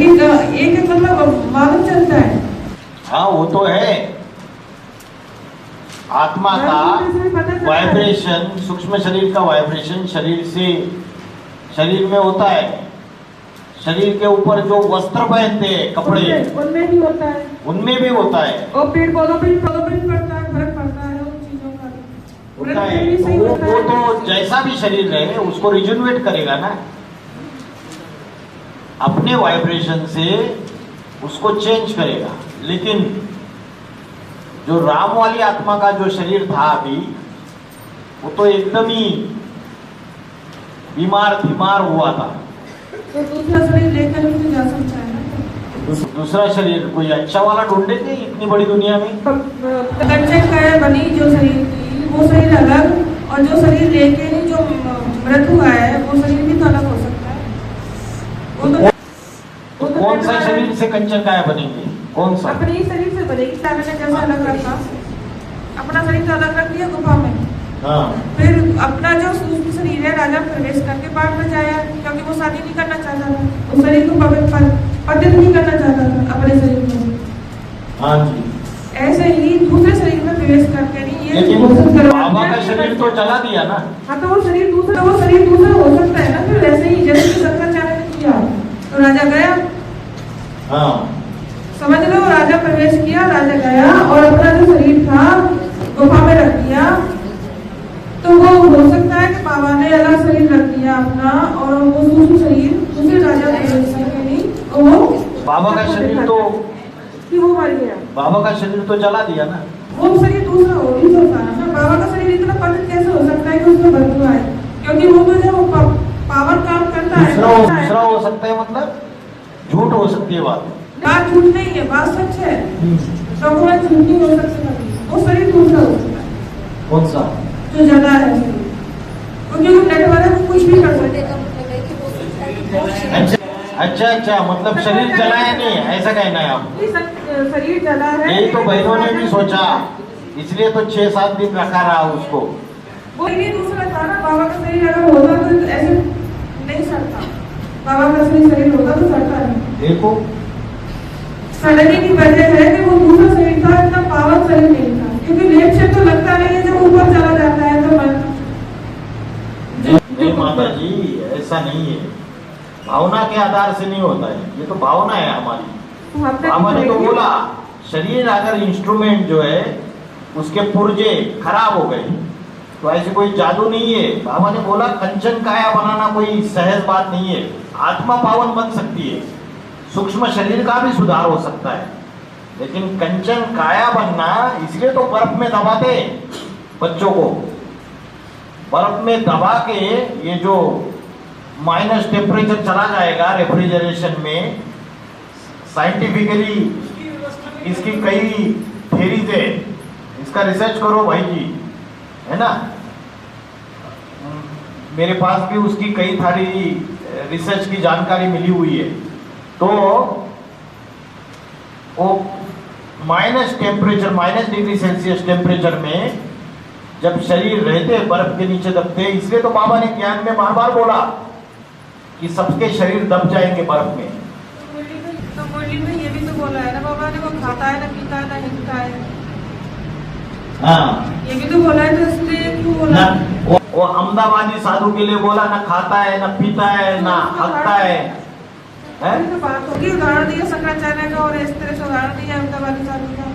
एक मतलब मालूम चलता वो तो है आत्मा का वाइब्रेशन, सूक्ष्म शरीर का वाइब्रेशन शरीर में होता है। शरीर के ऊपर जो वस्त्र पहनते हैं, कपड़े, उनमें भी होता है, उनमें भी होता है। और पेड़ पौधों पे भी पड़ता है, फर्क पड़ता है उन चीजों का। होता है तो वो तो जैसा भी शरीर रहे उसको रिजुनवेट करेगा ना, अपने वाइब्रेशन से उसको चेंज करेगा। लेकिन जो राम वाली आत्मा का जो शरीर था अभी, वो तो एकदम ही बीमार हुआ था। तो दूसरा शरीर लेकर भी तो जा सकता है ना। दूसरा शरीर कोई अच्छा वाला ढूंढेंगे इतनी बड़ी दुनिया में। कंचन का बनी जो शरीर थी वो शरीर अलग, और जो शरीर लेके नहीं जो मृत हुआ है वो शरीर भी तो अलग हो सकता है। वो तो कौन सा शरीर से कंचन काया बनेंगे? कौन सा? अपने ही शरीर से बनेगी। मैंने जैसा अलग रखा, अपना शरीर तो अलग रख दिया गुफा में। हाँ। फिर अपना जो सूक्ष्म शरीर है राजा प्रवेश करके बाढ़ में जाया, क्योंकि वो शादी नहीं करना चाहता था, उस शरीर को पतित नहीं करना चाहता था अपने शरीर में। हाँ जी। ऐसे ही दूसरे शरीर में प्रवेश करके नहीं, ये लेकिन बाबा का शरीर तो जला दिया ना। हाँ, तो वो शरीर दूसरा हो सकता है ना। फिर वैसे ही जैसे कि शंकराचार्य ने किया तो राजा गया। हाँ। समझ लो, राजा प्रवेश किया, राजा गया और अपना जो शरीर था गुफा में रख दिया। तो वो हो सकता है कि बाबा ने अलग शरीर रख दिया अपना, और वो दूसरा शरीर दूसरे राजा प्रवेश करके नहीं, और वो बाबा का शरीर तो कि वो मर गया। बाबा का शरीर तो जला दिया ना। वो शरीर दूसरा हो ही सकता है ना। बाबा का शरीर इतना पवित्र कैसे हो सकता है कि उसमें बदबू आए? क्योंकि वो तो जब पावर काम करता है। दूसरा हो सकता है, मतलब झूठ हो सकती है बात झूठ नहीं है, बात सच है। प्रभु में झूठ नहीं हो सकता, वो शरीर दूसरा हो सकता है। कौन सा? जो जला है, क्योंकि वो नेट वाले वो कुछ भी कर सकते हैं। अच्छा, मतलब शरीर जलाया नहीं है, ऐसा कहना है आप? शरीर जला है, यही तो बहनों ने भी सोचा, इसलिए तो 6-7 दिन रखा रहा उसको। वो नहीं दूसरा था ना। बाबा का शरीर अगर होता तो ऐसे नहीं सड़ता। बाबा का शरीर होता तो सड़ता नहीं। देखो, सड़ने की वजह है कि वो दूसरा शरीर था, इतना पावर शरीर नहीं था। क्योंकि लेप से तो लगता नहीं है, जब ऊपर चला जाता है तो नहीं माता जी, ऐसा नहीं है। भावना के आधार से नहीं होता है, ये तो भावना है हमारी। बाबा ने तो बोला शरीर अगर इंस्ट्रूमेंट जो है उसके पुर्जे खराब हो गए तो ऐसे कोई जादू नहीं है। बाबा ने बोला कंचन काया बनाना कोई सहज बात नहीं है। आत्मा पावन बन सकती है, सूक्ष्म शरीर का भी सुधार हो सकता है, लेकिन कंचन काया बनना, इसलिए तो बर्फ में दबाते बच्चों को। बर्फ में दबा के ये जो माइनस टेम्परेचर चला जाएगा रेफ्रिजरेशन में, साइंटिफिकली इसकी कई थ्योरीज है, इसका रिसर्च करो भाई जी, है ना। मेरे पास भी उसकी कई सारी रिसर्च की जानकारी मिली हुई है। तो वो माइनस डिग्री सेल्सियस टेम्परेचर में जब शरीर रहते बर्फ के नीचे दबते, इसलिए तो बाबा ने ज्ञान में बार बार बोला कि सबके शरीर दब जाएंगे बर्फ में। तो मुरली में ये भी तो बोला है ना बाबा ने, वो खाता है ना पीता है ना हिंगता है। हाँ, ये भी तो बोला है, तो इसलिए क्यों बोला? वो अहमदाबादी साधु के लिए बोला, ना खाता है ना पीता है ना हकता है। तो बात होगी, उदाहरण दिया शंकराचार्य का और इस तरह से उदाहरण दिया अहमदाबादी साधु का।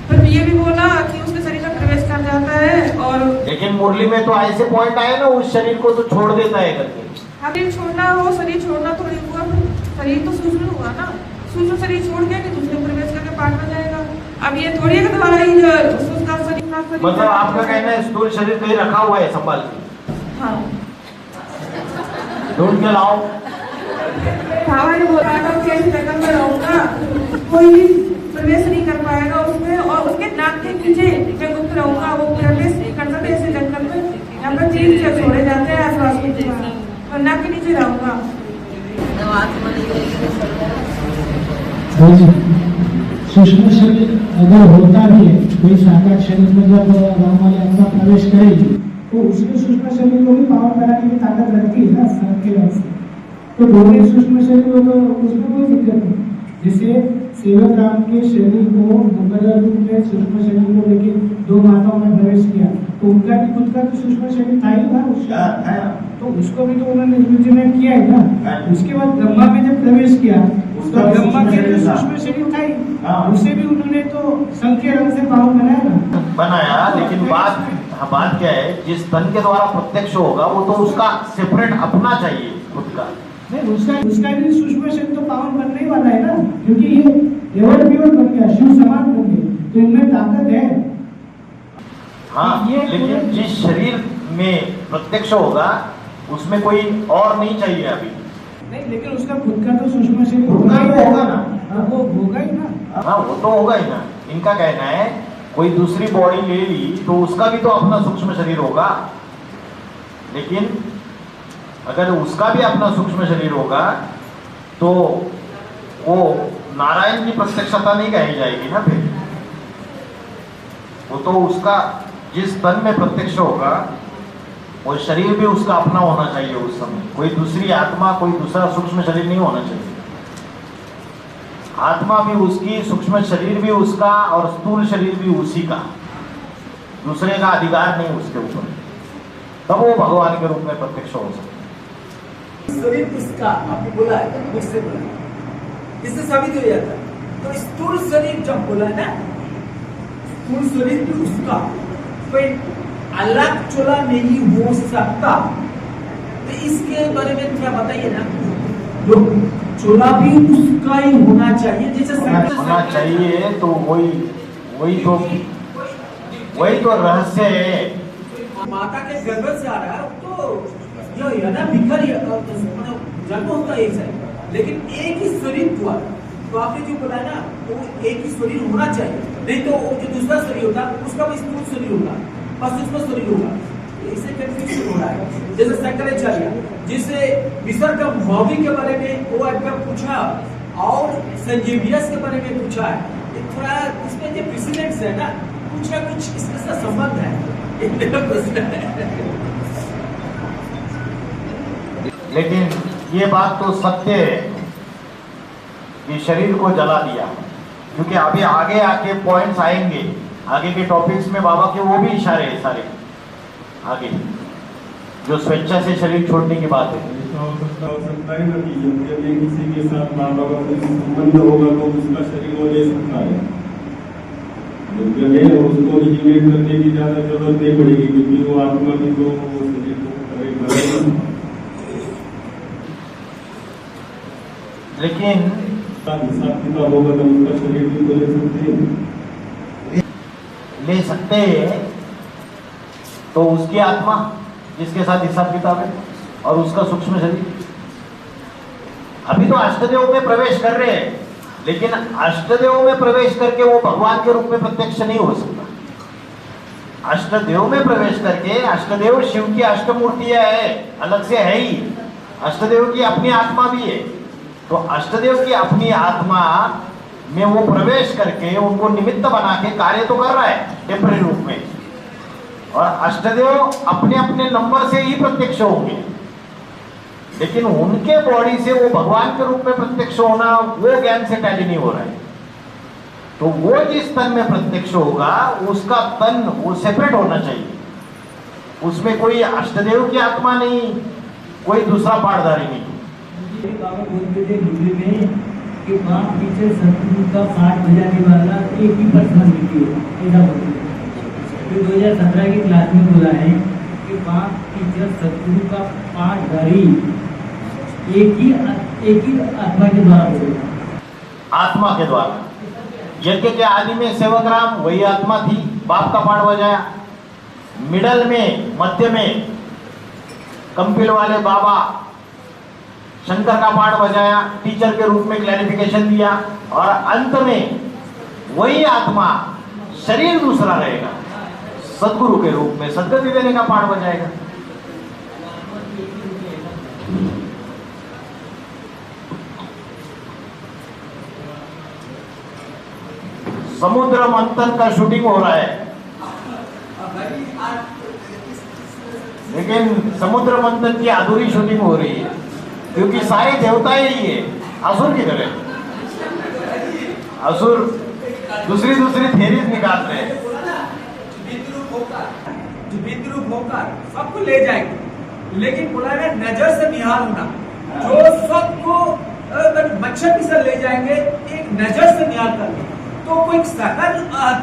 फिर ये भी बोला कि उसके शरीर में प्रवेश कर जाता है। और लेकिन मुरली में तो ऐसे पॉइंट आए ना, उस शरीर को तो छोड़ देता है करके। शरीर छोड़ना हो, शरीर छोड़ना तो नहीं हुआ, शरीर तो सूक्ष्म हुआ ना। सूक्ष्म शरीर छोड़ गया कि दूसरे प्रवेश करके पाठ में जाएगा। अब ये थोड़ी है कि तुम्हारा ही शरीर, मतलब आपका कहना है स्थूल शरीर कहीं रखा हुआ है संभाल के? हाँ, ढूंढ के लाओ। बाबा ने बोला था कि ऐसी जगह में रहूंगा, कोई भी प्रवेश नहीं कर पाएगा उसमें, और उसके नाक के नीचे मैं गुप्त रहूंगा, वो प्रवेश नहीं कर सकते ऐसे जंगल में। यहाँ पर चीज छोड़े जाते हैं आसपास के, और नाक के नीचे रहूंगा। सूक्ष्म शरीर अगर होता भी है, कोई साकार शरीर में जब राम वाली आत्मा प्रवेश करेगी तो उसके सूक्ष्म शरीर को भी पावन बनाने की ताकत रखती है ना, सबके वास्ते। तो दोनों सूक्ष्म शरीर हो तो उसमें कोई दिक्कत नहीं। जैसे सेवक राम के शरीर को मुकर्रर रूप में सूक्ष्म शरीर को लेके 2 माताओं ने प्रवेश किया, तो उनका भी खुद का तो सूक्ष्म शरीर था ही ना उसका, तो उसको भी तो उन्होंने इल्यूमिनेट किया है ना। उसके बाद ब्रह्मा में जब प्रवेश किया तो ब्रह्मा के तो सूक्ष्म शरीर था ही, उसे भी उन्होंने तो संख्य रंग से पावन बनाया ना। बनाया, लेकिन बात क्या है, जिस तन के द्वारा प्रत्यक्ष होगा वो तो उसका सेपरेट अपना चाहिए खुद का। नहीं, उसका भी सूक्ष्म शरीर तो पावन बनने ही वाला है ना, क्योंकि ये एवर प्योर बन गया, शिव समान बन गया, तो इनमें ताकत है। हाँ, लेकिन जिस शरीर में प्रत्यक्ष होगा उसमें कोई और नहीं चाहिए अभी। नहीं, लेकिन उसका खुद का तो सूक्ष्म शरीर होगा ना, वो होगा ही ना। हाँ, वो तो होगा ही ना। इनका कहना है कोई दूसरी बॉडी ले ली तो उसका भी तो अपना सूक्ष्म शरीर होगा, लेकिन अगर उसका भी अपना सूक्ष्म शरीर होगा तो वो नारायण की प्रत्यक्षता नहीं कही जाएगी ना। फिर वो तो उसका जिस तन में प्रत्यक्ष होगा वो शरीर भी उसका अपना होना चाहिए उस समय, कोई दूसरी आत्मा, कोई दूसरा सूक्ष्म शरीर नहीं होना चाहिए। आत्मा भी उसकी, सूक्ष्म शरीर भी उसका और स्थूल शरीर भी उसी का, दूसरे का अधिकार नहीं उसके ऊपर, तब वो भगवान के रूप में प्रत्यक्ष हो सकता है। शरीर उसका आपने बोला है, मुझसे बोला है, इससे साबित हो जाता है। तो स्थूल शरीर जब बोला ना, स्थूल शरीर भी उसका, कोई अलग चोला नहीं हो सकता। तो इसके बारे में थोड़ा बताइए ना, लोग चोला भी उसका ही होना चाहिए, जैसे होना चाहिए, तो वही तो रहस्य है। माता के गर्भ से आ रहा है तो यह है ना, बिखर जन्म होता है ऐसा, लेकिन एक ही शरीर हुआ। तो आपने जो बोला ना, तो एक ही शरीर होना चाहिए, नहीं तो वो जो दूसरा शरीर होता उसका भी स्थूल शरीर होगा और सूक्ष्म शरीर होगा। इससे कंफ्यूजन हो रहा है। जैसे शंकराचार्य जिसे विसर्ग मौगी के बारे में वो एक पूछा और संजीवियस के बारे में पूछा है, थोड़ा इसमें जो प्रेसिडेंट्स है ना, कुछ ना कुछ इसके साथ संबंध है। लेकिन ये बात तो सत्य है कि शरीर को जला दिया, क्योंकि अभी आगे आके पॉइंट्स आएंगे, आगे के टॉपिक्स में बाबा के वो भी इशारे हैं सारे आगे, जो स्वेच्छा से शरीर छोड़ने की बात है। ऐसा हो सकता है ना कि जब ये किसी के साथ माँ बाबा का संबंध होगा तो उसका शरीर वो ले सकता है, उसको रिजिमेट करने की ज्यादा जरूरत नहीं पड़ेगी, क्योंकि वो आत्मा भी तो शरीर को करेगा। लेकिन हिसाब किताब होगा तो उसका शरीर भी तो ले सकते हैं। तो उसकी आत्मा जिसके साथ हिसाब किताब है और उसका सूक्ष्म शरीर, अभी तो अष्टदेव में प्रवेश कर रहे हैं, लेकिन अष्टदेव में प्रवेश करके वो भगवान के रूप में प्रत्यक्ष नहीं हो सकता। अष्टदेव में प्रवेश करके, अष्टदेव शिव की अष्टमूर्तियां है, अलग से है ही, अष्टदेव की अपनी आत्मा भी है। तो अष्टदेव की अपनी आत्मा में वो प्रवेश करके उनको निमित्त बना के कार्य तो कर रहा है टेम्पररी रूप में, और अष्टदेव अपने अपने नंबर से ही प्रत्यक्ष होंगे, लेकिन उनके बॉडी से वो भगवान के रूप में प्रत्यक्ष होना वो ज्ञान से टैली नहीं हो रहा है। तो वो जिस तन में प्रत्यक्ष होगा उसका तन वो सेपरेट होना चाहिए, उसमें कोई अष्टदेव की आत्मा नहीं, कोई दूसरा पाठधारी नहीं। बाबा बोलते थे हिंदी में कि माँ पीछे सतगुरु का पाठ बजाने वाला एक ही पर्सनालिटी है, ऐसा बोलते थे। फिर 2017 की क्लास में बोला है कि माँ टीचर सतगुरु का पाठधारी एक ही आत्मा के द्वारा बोलेगा, आत्मा के द्वारा। यज्ञ के आदि में सेवक राम वही आत्मा थी, बाप का पाठ बजाया। मिडल में, मध्य में कंपिल वाले बाबा शंकर का पाठ बजाया, टीचर के रूप में क्लैरिफिकेशन दिया, और अंत में वही आत्मा, शरीर दूसरा रहेगा, सदगुरु के रूप में सदगति देने का पाठ बजाएगा। समुद्र मंथन का शूटिंग हो रहा है, लेकिन समुद्र मंथन की अधूरी शूटिंग हो रही है, क्योंकि सारे देवता ही है असुर की तरह। असुर दूसरी थेरीज निकाल रहे हैं। बिंद्रूप होकर सबको ले जाएंगे, लेकिन बोला है नजर से निहाल होना, जो सबको मच्छर की तरह ले जाएंगे, एक नजर से निहाल करके, तो कोई सकल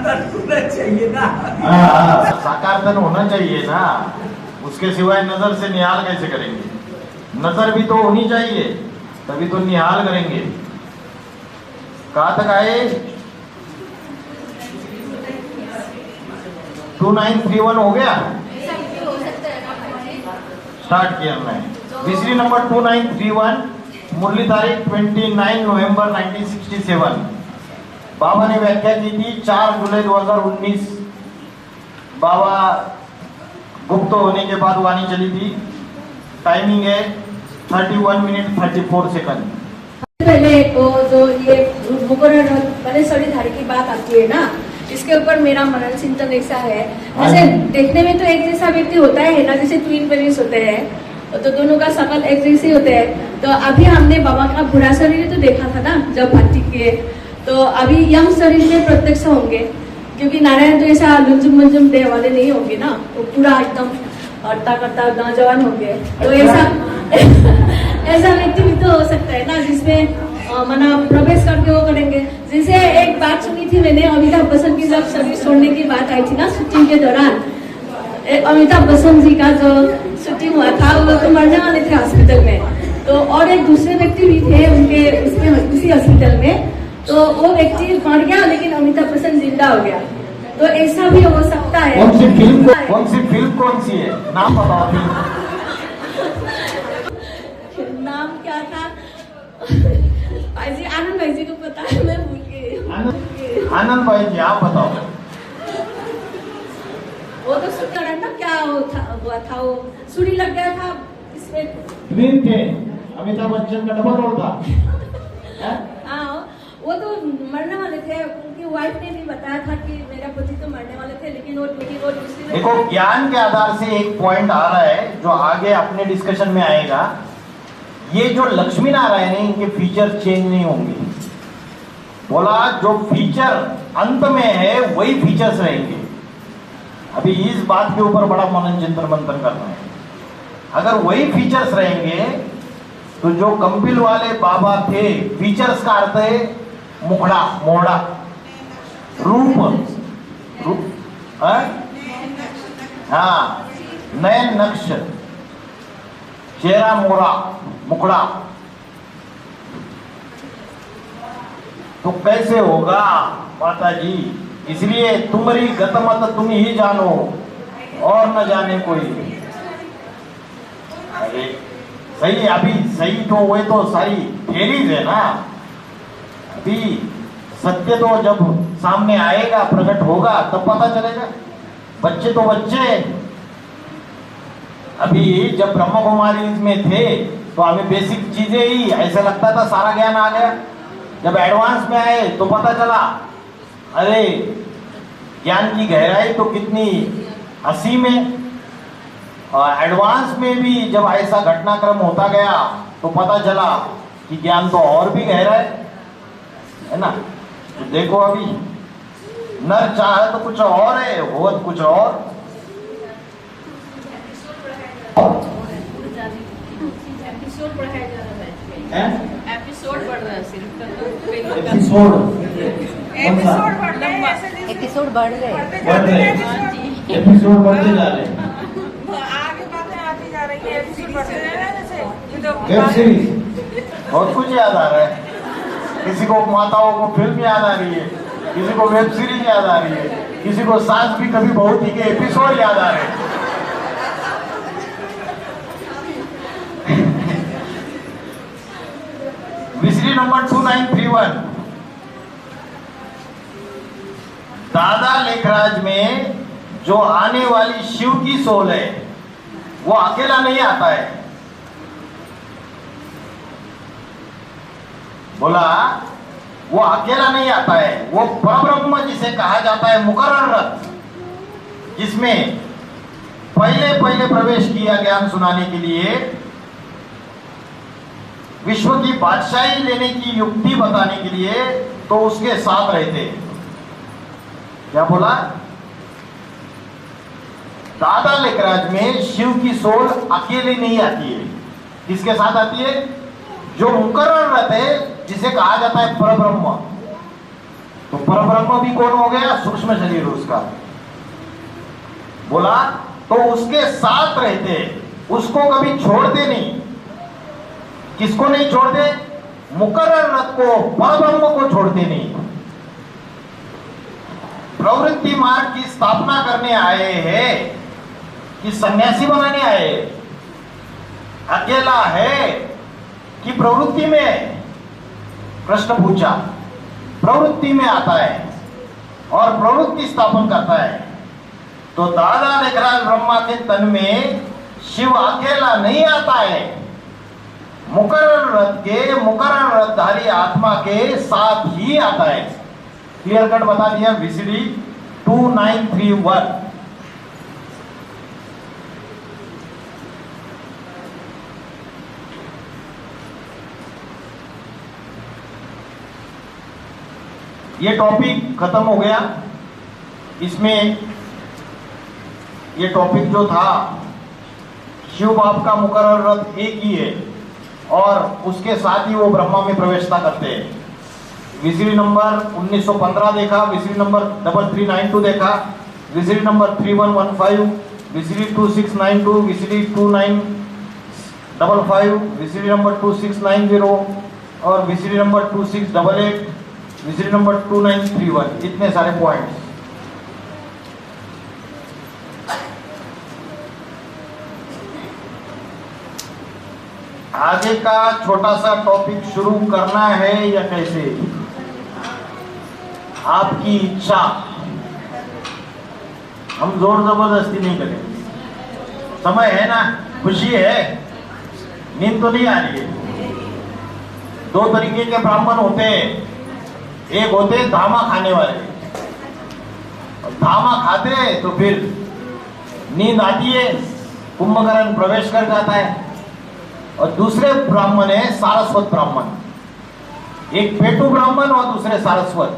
तन होना चाहिए ना। साकार तन होना चाहिए ना, उसके सिवाय नजर से निहाल कैसे करेंगे? नजर भी तो होनी चाहिए, तभी तो निहाल करेंगे। कहाँ तक आए? 2931 हो गया, स्टार्ट किया मैं। तीसरी नंबर 2931, मुरली तारीख 29 नवंबर 1967। बाबा ने व्याख्या की थी 4 जुलाई 2019। बाबा गुप्त होने के बाद वाणी चली थी। टाइमिंग है 31 मिनट 34 सेकंड। पहले तो जो ये मुकर्रर वाले शरीरधारी की बात आती है ना, इसके ऊपर मेरा मनन चिंतन ऐसा है, जैसे देखने में तो एक जैसा व्यक्ति होता है ना, जैसे ट्विन पेरेंट्स होते हैं तो दोनों का शकल एक जैसे होते हैं। तो अभी हमने बाबा का बुरा शरीर तो देखा था ना जब भक्ति किए, तो अभी यंग शरीर में प्रत्यक्ष होंगे, क्योंकि नारायण तो ऐसा लुंजुम मंजुम देह वाले नहीं होंगे ना, वो पूरा एकदम हटता करता नौजवान होंगे। तो ऐसा व्यक्ति भी तो हो सकता है ना, जिसमें मना प्रवेश करके वो करेंगे। जैसे एक बात सुनी थी मैंने, अमिताभ बच्चन की जब शरीर छोड़ने की बात आई थी ना शूटिंग के दौरान, अमिताभ बच्चन जी का जो शूटिंग हुआ था वो तो मरने वाले थे हॉस्पिटल में, तो और एक दूसरे व्यक्ति भी थे उनके उसमें उसी हॉस्पिटल में, तो वो व्यक्ति मर गया लेकिन अमिताभ बच्चन जिंदा हो गया। तो ऐसा भी हो सकता है। कौन सी फिल्म कौन सी है? नाम बताओ फिल्म। नाम क्या था? भाई जी, आनंद भाई जी को पता है, मैं भूल गई। आनंद भाई जी आप बताओ। वो तो सुन रहा था, क्या हुआ था, वो सुरी लग गया था इसमें। ट्विन थे, अमिताभ बच्चन का डबल रोल था। हाँ, वो तो मरने वाले थे, उनकी वाइफ ने भी बताया था कि मेरा पति तो मरने वाले थे, लेकिन वो दूसरी। देखो, ज्ञान के आधार से एक पॉइंट आ रहा है जो आगे अपने डिस्कशन में आएगा। ये जो लक्ष्मी नारायण है, इनके फीचर चेंज नहीं होंगे। बोला जो फीचर अंत में है वही फीचर्स रहेंगे। अभी इस बात के ऊपर बड़ा मनन चिंतन मंथन करना है। अगर वही फीचर्स रहेंगे तो जो कंपिल वाले बाबा थे, फीचर्स का अर्थ है मुखड़ा, मोड़ा, रूप, हाँ, नयन नक्श, चेहरा मोरा, मुखड़ा। तो कैसे होगा माता जी? इसलिए तुम्हारी गतमत तुम ही जानो और न जाने कोई। अरे सही, अभी सही तो वो तो सारी थेरीज है ना। अभी सत्य तो जब सामने आएगा, प्रकट होगा, तब पता चलेगा। बच्चे तो बच्चे। अभी जब ब्रह्म कुमारी में थे तो हमें बेसिक चीजें ही ऐसा लगता था सारा ज्ञान आ गया। जब एडवांस में आए तो पता चला अरे ज्ञान की गहराई तो कितनी असीम है। और एडवांस में भी जब ऐसा घटनाक्रम होता गया तो पता चला कि ज्ञान तो और भी गहरा है ना। तो देखो, अभी नर चाहे तो कुछ और है, हो कुछ और। एपिसोड बढ़ रहा है सिर्फ। एपिसोड बढ़ रहे एपिसोड बढ़ते जा रहे हैं। आगे बातें आती जा रही है, एपिसोड बढ़ते जा रहे हैं। जैसे वेब सीरीज बहुत कुछ याद आ रहा है। किसी को माताओं को फिल्म याद आ रही है, किसी को वेब सीरीज याद आ रही है, किसी को सास भी कभी बहू थी के एपिसोड याद आ रहे हैं। विसरी नंबर 2931, दादा लेखराज में जो आने वाली शिव की सोल है वो अकेला नहीं आता है। बोला वो अकेला नहीं आता है, वो परब्रह्म जिसे कहा जाता है मुकर्रर रथ, जिसमें पहले पहले प्रवेश किया ज्ञान सुनाने के लिए, विश्व की बादशाही लेने की युक्ति बताने के लिए, तो उसके साथ रहते। क्या बोला? दादा लेखराज में शिव की सोल अकेले नहीं आती है। किसके साथ आती है? जो मुकर्रर रहते, जिसे कहा जाता है परब्रह्म। तो परब्रह्म भी कौन हो गया? सूक्ष्म शरीर उसका। बोला तो उसके साथ रहते, उसको कभी छोड़ते नहीं। किसको नहीं छोड़ते? मुकर्रर रथ को, परब्रह्म को छोड़ते नहीं। प्रवृत्ति मार्ग की स्थापना करने आए हैं कि सन्यासी बनाने आए? अकेला है कि प्रवृत्ति में? प्रश्न पूछा। प्रवृत्ति में आता है और प्रवृत्ति स्थापन करता है। तो दादा लेखराज ब्रह्मा के तन में शिव अकेला नहीं आता है, मुकर्रर रथ के, मुकर्रर रथधारी आत्मा के साथ ही आता है। क्लियर कट बता दिया। VCD 2931। ये टॉपिक खत्म हो गया। इसमें ये टॉपिक जो था, शिव बाप का मुकर्रर रथ एक ही है और उसके साथ ही वो ब्रह्मा में प्रवेशता करते हैं। VCD नंबर 1915 देखा, VCD नंबर 3392 देखा, VCD number 3115, VCD 2692, VCD 2955, VCD number 2690 और VCD नंबर 2688, VCD नंबर 2931। इतने सारे पॉइंट्स। आगे का छोटा सा टॉपिक शुरू करना है या कैसे? आपकी इच्छा। हम जोर जबरदस्ती नहीं करेंगे। समय है ना, खुशी है, नींद तो नहीं आ रही है। दो तरीके के ब्राह्मण होते हैं। एक होते धामा खाने वाले, धामा खाते हैं तो फिर नींद आती है, कुंभकर्ण प्रवेश कर जाता है। और दूसरे ब्राह्मण है सारस्वत ब्राह्मण। एक पेटू ब्राह्मण और दूसरे सारस्वत।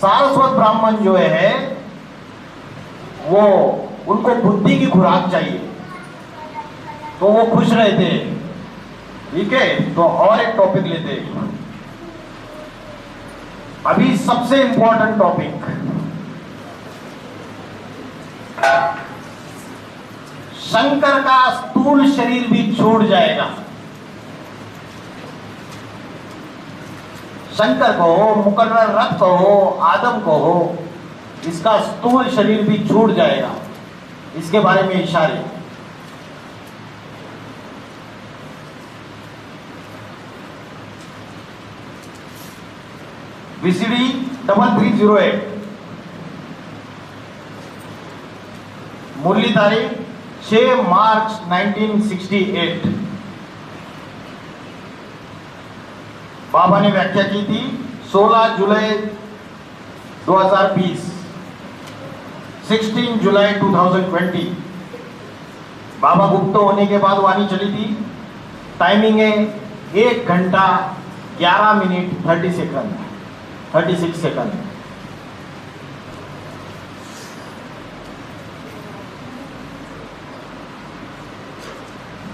सारस्वत ब्राह्मण जो है वो, उनको बुद्धि की खुराक चाहिए तो वो खुश रहते हैं। ठीक है, तो और एक टॉपिक लेते हैं। अभी सबसे इंपॉर्टेंट टॉपिक, शंकर का स्थूल शरीर भी छूट जाएगा। शंकर को हो, मुकर्रर रथ को हो, आदम को हो, इसका स्थूल शरीर भी छूट जाएगा। इसके बारे में इशारे। VCD 3308। मुरली तारीख 6 मार्च 1968। बाबा ने व्याख्या की थी 16 जुलाई 2020, 16 जुलाई 2020। बाबा गुप्त होने के बाद वाणी चली थी। टाइमिंग है 1 घंटा 11 मिनट 36 सेकंड।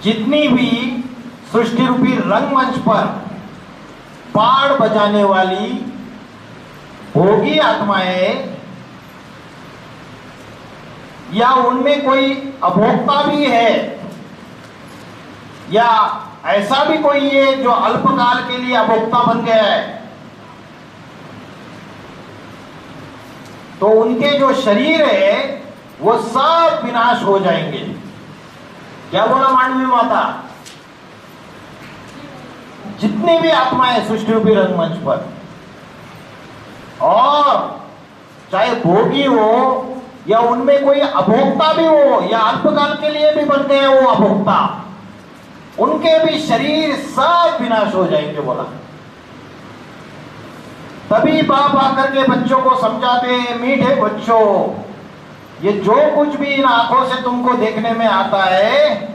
जितनी भी सृष्टि रूपी रंगमंच पर पाड़ बजाने वाली भोगी आत्माएं, या उनमें कोई अभोक्ता भी है, या ऐसा भी कोई है जो अल्पकाल के लिए अभोक्ता बन गया है, तो उनके जो शरीर है वो सब विनाश हो जाएंगे। क्या बोला मांडवी माता? जितनी भी आत्माएं सृष्टि रूपी रंगमंच पर, और चाहे भोगी हो या उनमें कोई अभोक्ता भी हो, या अल्पकाल के लिए भी बन गए वो अभोक्ता, उनके भी शरीर सब विनाश हो जाएंगे। बोला तभी बाप आकर के बच्चों को समझाते, मीठे बच्चों, ये जो कुछ भी इन आंखों से तुमको देखने में आता है,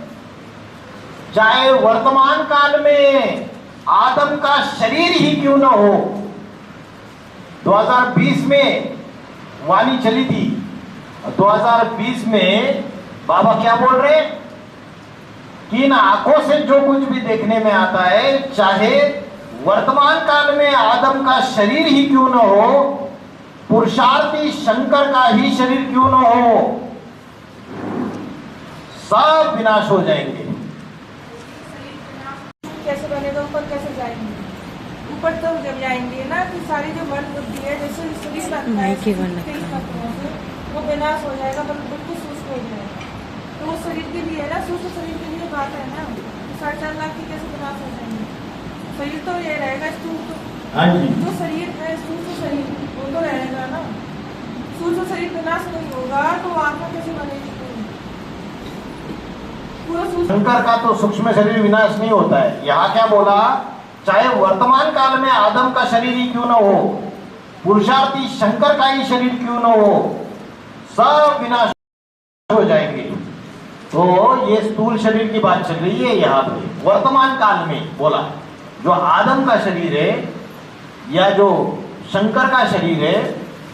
चाहे वर्तमान काल में आदम का शरीर ही क्यों न हो, 2020 में वाणी चली थी। 2020 में बाबा क्या बोल रहे हैं कि इन आंखों से जो कुछ भी देखने में आता है, चाहे वर्तमान काल में आदम का शरीर ही क्यों न हो, पुरुषार्थी शंकर का ही शरीर क्यों न हो, सब विनाश हो जाएंगे। कैसे बनेगा, ऊपर कैसे जाएंगे? ऊपर तो जब जाएंगे ना कि सारी जो मन बुद्धि है, जैसे शरीर बनता है वो विनाश हो जाएगा, बिल्कुल सूक्ष्म हो जाएगा। तो उस शरीर के लिए ना, सूक्ष्म शरीर के लिए बात है ना, 4.5 लाख की कैसे विनाश हो जाएंगे? शरीर तो ये रहेगा, जो शरीर है सूक्ष्म शरीर वो तो रहेगा ना। सूक्ष्म शरीर विनाश नहीं होगा तो आत्मा कैसे बनेगी? शंकर का तो सूक्ष्म शरीर विनाश नहीं होता है। यहाँ क्या बोला, चाहे वर्तमान काल में आदम का शरीर ही क्यों न हो, पुरुषार्थी शंकर का ही शरीर क्यों न हो, सब विनाश हो जाएंगे। तो ये स्थूल शरीर की बात चल रही है यहाँ पे। वर्तमान काल में बोला जो आदम का शरीर है या जो शंकर का शरीर है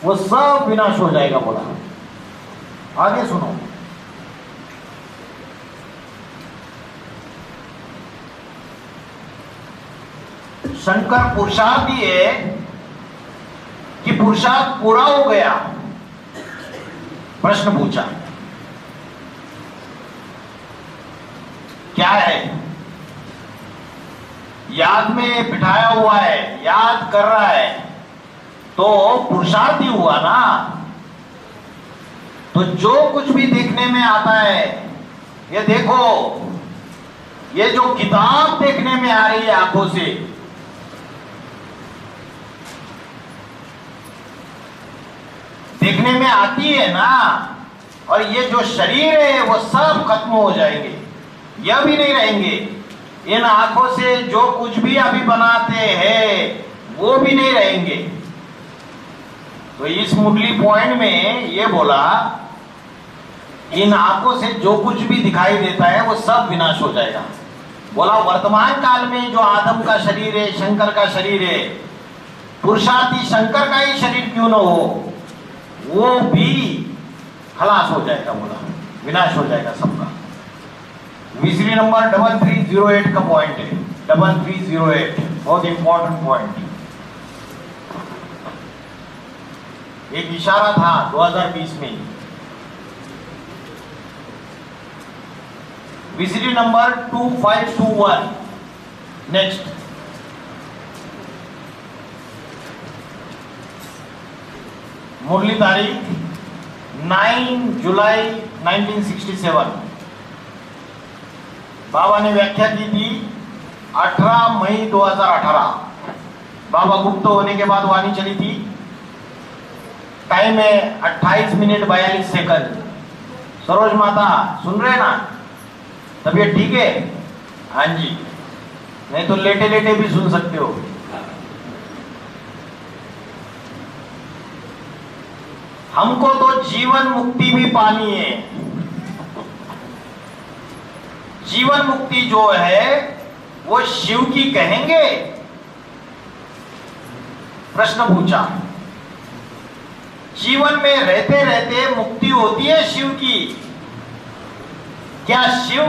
वो सब विनाश हो जाएगा बोला। आगे सुनो, शंकर पुरुषार्थी है कि पुरुषार्थ पूरा हो गया? प्रश्न पूछा, क्या है? याद में बिठाया हुआ है, याद कर रहा है, तो पुरुषार्थी हुआ ना। तो जो कुछ भी देखने में आता है, ये देखो, ये जो किताब देखने में आ रही है आंखों से, देखने में आती है ना, और ये जो शरीर है वो सब खत्म हो जाएंगे, यह भी नहीं रहेंगे। इन आंखों से जो कुछ भी अभी बनाते हैं वो भी नहीं रहेंगे। तो इस मुरली पॉइंट में ये बोला, इन आंखों से जो कुछ भी दिखाई देता है वो सब विनाश हो जाएगा। बोला वर्तमान काल में जो आदम का शरीर है, शंकर का शरीर है, पुरुषार्थी शंकर का ही शरीर क्यों न हो, वो भी खलास हो जाएगा। बोला विनाश हो जाएगा सबका। विजरी नंबर 3308 का पॉइंट है, 3308, बहुत इंपॉर्टेंट पॉइंट। एक इशारा था 2020 में। विजरी नंबर 2521, नेक्स्ट। मुरली तारीख 9 जुलाई 1967। बाबा ने व्याख्या की थी 18 मई 2018। बाबा गुप्त होने के बाद वाणी चली थी। टाइम है 28 मिनट 42 सेकंड। सरोज माता सुन रहे ना? तबीयत ठीक है? हाँ जी, नहीं तो लेटे लेटे भी सुन सकते हो। हमको तो जीवन मुक्ति भी पानी है। जीवन मुक्ति जो है वो शिव की कहेंगे? प्रश्न पूछा। जीवन में रहते रहते मुक्ति होती है शिव की? क्या शिव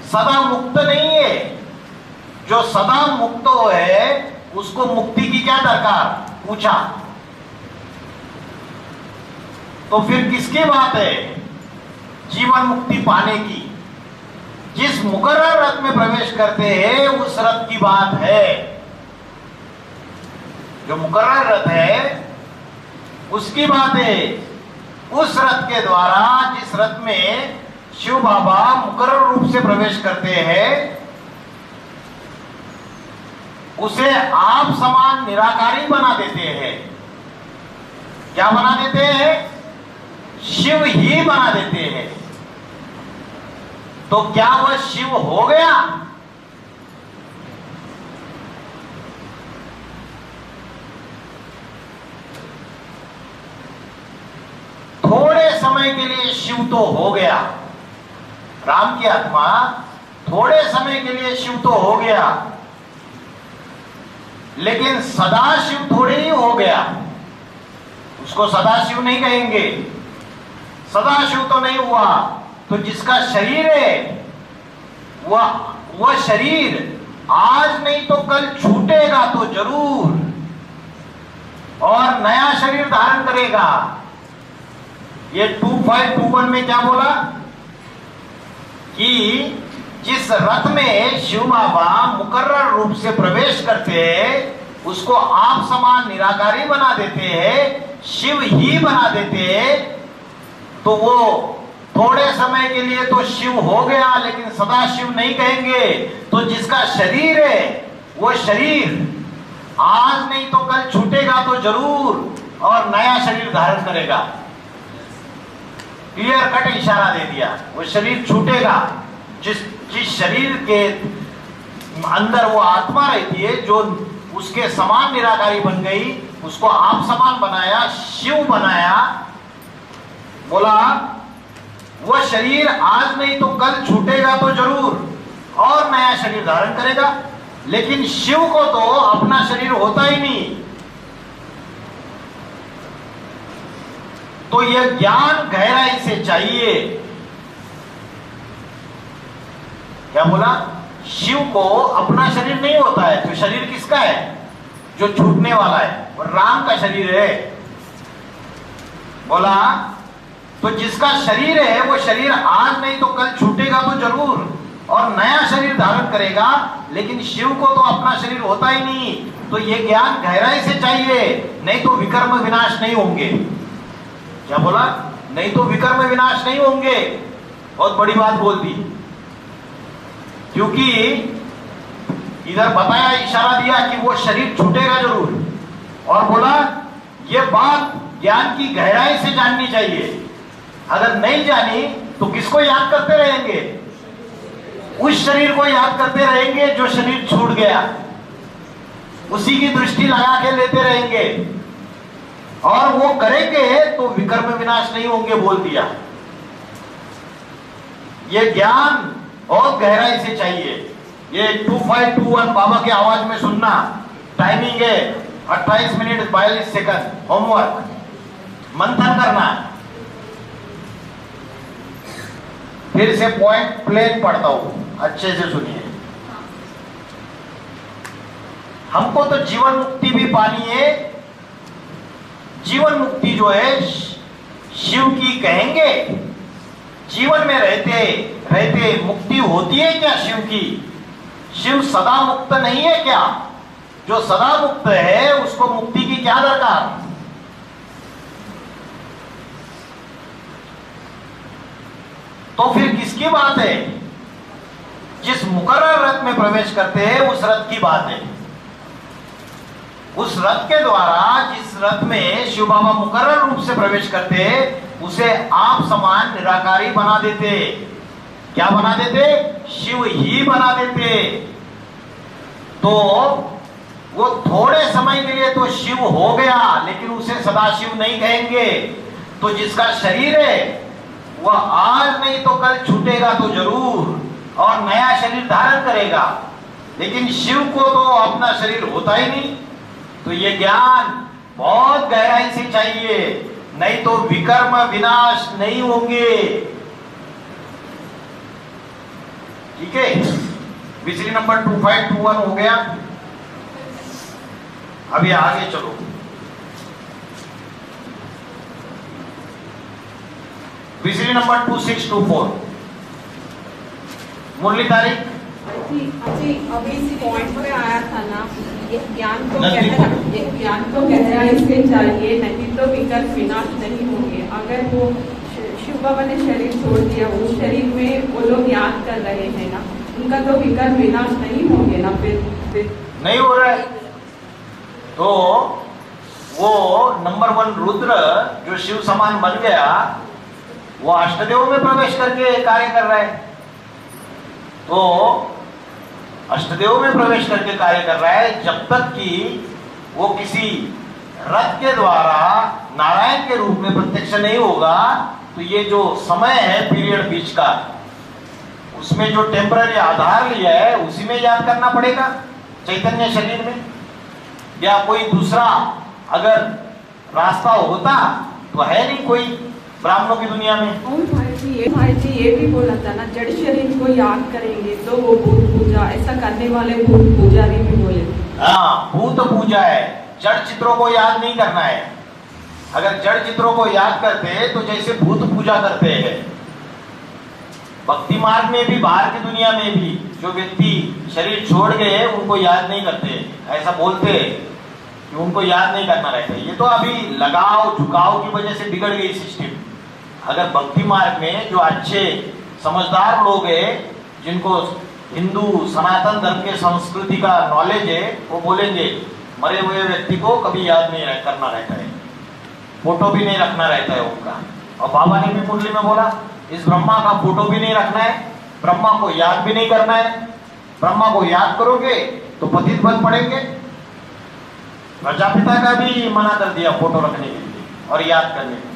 सदा मुक्त नहीं है? जो सदा मुक्त है उसको मुक्ति की क्या दरकार? पूछा। तो फिर किसकी बात है जीवन मुक्ति पाने की? जिस मुकर्रर रथ में प्रवेश करते हैं उस रथ की बात है। जो मुकर्रर रथ है उसकी बात है। उस रथ के द्वारा, जिस रथ में शिव बाबा मुकर्रर रूप से प्रवेश करते हैं, उसे आप समान निराकारी बना देते हैं। क्या बना देते हैं? शिव ही बना देते हैं। तो क्या वह शिव हो गया? थोड़े समय के लिए शिव तो हो गया। राम की आत्मा थोड़े समय के लिए शिव तो हो गया, लेकिन सदा शिव थोड़े ही हो गया। उसको सदाशिव नहीं कहेंगे। सदाशिव तो नहीं हुआ, तो जिसका शरीर है वह शरीर आज नहीं तो कल छूटेगा तो जरूर, और नया शरीर धारण करेगा। ये 2521 में क्या बोला कि जिस रथ में शिव बाबा मुकर्रर रूप से प्रवेश करते हैं उसको आप समान निराकारी बना देते हैं, शिव ही बना देते हैं, तो वो थोड़े समय के लिए तो शिव हो गया लेकिन सदा शिव नहीं कहेंगे। तो जिसका शरीर है वो शरीर आज नहीं तो कल छूटेगा तो जरूर, और नया शरीर धारण करेगा। क्लियर कट इशारा दे दिया, वो शरीर छूटेगा। जिस शरीर के अंदर वो आत्मा रहती है जो उसके समान निराकारी बन गई, उसको आप समान बनाया, शिव बनाया, बोला वह शरीर आज नहीं तो कल छूटेगा तो जरूर और नया शरीर धारण करेगा। लेकिन शिव को तो अपना शरीर होता ही नहीं। तो यह ज्ञान गहराई से चाहिए। क्या बोला? शिव को अपना शरीर नहीं होता है, तो शरीर किसका है? जो छूटने वाला है, वो राम का शरीर है। बोला तो जिसका शरीर है वो शरीर आज नहीं तो कल छूटेगा तो जरूर और नया शरीर धारण करेगा, लेकिन शिव को तो अपना शरीर होता ही नहीं। तो ये ज्ञान गहराई से चाहिए, नहीं तो विकर्म विनाश नहीं होंगे। क्या बोला? नहीं तो विकर्म विनाश नहीं होंगे। बहुत बड़ी बात बोल दी, क्योंकि इधर बताया, इशारा दिया कि वो शरीर छूटेगा जरूर, और बोला ये बात ज्ञान की गहराई से जाननी चाहिए। अगर नहीं जानी तो किसको याद करते रहेंगे? उस शरीर को याद करते रहेंगे जो शरीर छूट गया, उसी की दृष्टि लगा के लेते रहेंगे, और वो करेंगे तो विकर्म विनाश नहीं होंगे, बोल दिया। ये ज्ञान बहुत गहराई से चाहिए। ये 2521 बाबा की आवाज में सुनना। टाइमिंग है 28 मिनट 42 सेकंड। होमवर्क मंथन करना। फिर से पॉइंट प्लेन पढ़ता हूं, अच्छे से सुनिए। हमको तो जीवन मुक्ति भी पानी है। जीवन मुक्ति जो है शिव की कहेंगे। जीवन में रहते रहते मुक्ति होती है क्या शिव की? शिव सदा मुक्त नहीं है क्या? जो सदा मुक्त है उसको मुक्ति की क्या दरकार? तो फिर किसकी बात है? जिस मुकर्रर रथ में प्रवेश करते हैं उस रथ की बात है। उस रथ के द्वारा जिस रथ में शिव बाबा मुकर्रर रूप से प्रवेश करते उसे आप समान निराकारी बना देते। क्या बना देते? शिव ही बना देते। तो वो थोड़े समय के लिए तो शिव हो गया, लेकिन उसे सदाशिव नहीं कहेंगे। तो जिसका शरीर है वह आज नहीं तो कल छूटेगा तो जरूर और नया शरीर धारण करेगा, लेकिन शिव को तो अपना शरीर होता ही नहीं। तो ये ज्ञान बहुत गहराई से चाहिए, नहीं तो विकर्म विनाश नहीं होंगे। ठीक है, विषय नंबर 2521 हो गया। अभी आगे चलो। विषय नंबर 2624 मुरली तारीख जी अभी इस पॉइंट पे आया था ना, ये ज्ञान को गहराई से चाहिए, नहीं तो विकर्म विनाश नहीं होंगे। अगर वो शिव बाबा ने शरीर छोड़ दिया, उस शरीर में वो लोग याद कर रहे हैं ना, उनका तो विकर्म विनाश नहीं होंगे ना। फिर नहीं हो रहा है। तो वो नंबर 1 रुद्र जो शिव समान बन गया, वो अष्टदेव में प्रवेश करके कार्य कर रहा है। तो अष्टदेव में प्रवेश करके कार्य कर रहा है, जब तक कि वो किसी रथ के द्वारा नारायण के रूप में प्रत्यक्ष नहीं होगा। तो ये जो समय है पीरियड बीच का, उसमें जो टेम्पररी आधार लिया है उसी में याद करना पड़ेगा, चैतन्य शरीर में। या कोई दूसरा अगर रास्ता होता तो है नहीं कोई ब्राह्मणों की दुनिया में। और भाई जी ये भी बोला था ना, जड़ शरीर को याद करेंगे तो वो भूत पूजा, ऐसा करने वाले भूत पुजारी भी बोले। हाँ, भूत पूजा है, जड़ चित्रों को याद नहीं करना है। अगर जड़ चित्रों को याद करते तो जैसे भूत पूजा करते हैं। भक्ति मार्ग में भी, बाहर की दुनिया में भी जो व्यक्ति शरीर छोड़ गए उनको याद नहीं करते, ऐसा बोलते कि उनको याद नहीं करना रहता। ये तो अभी लगाव झुकाव की वजह से बिगड़ गई सिस्टम। अगर भक्ति मार्ग में जो अच्छे समझदार लोग हैं, जिनको हिंदू सनातन धर्म के संस्कृति का नॉलेज है, वो बोलेंगे मरे हुए व्यक्ति को कभी याद नहीं करना रहता है, फोटो भी नहीं रखना रहता है उनका। और बाबा ने भी मुरली में बोला, इस ब्रह्मा का फोटो भी नहीं रखना है, ब्रह्मा को याद भी नहीं करना है। ब्रह्मा को याद करोगे तो पतित बन पड़ेंगे। प्रजापिता का भी मना कर दिया फोटो रखने के लिए और याद करने के लिए।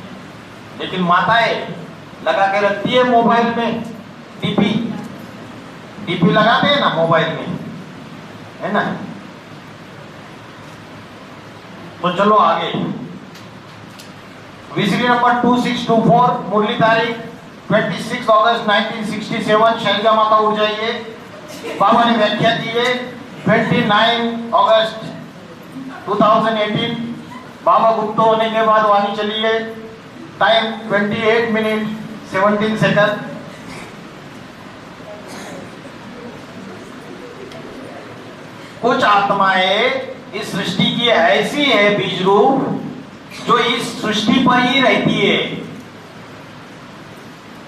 लेकिन माताएं लगा के रखती है मोबाइल में डीपी लगाते हैं ना मोबाइल में, है ना। तो चलो आगे। विजिट नंबर 2624, मुरली तारीख 26 अगस्त 1967, शैलजा माता उठ जाइए। बाबा ने व्याख्या दी है 29 अगस्त 2018। बाबा गुप्त होने के बाद वाणी चली है। Time 28 minute 17 second. कुछ आत्माएं इस सृष्टि की ऐसी है बीज रूप, जो इस सृष्टि पर ही रहती है।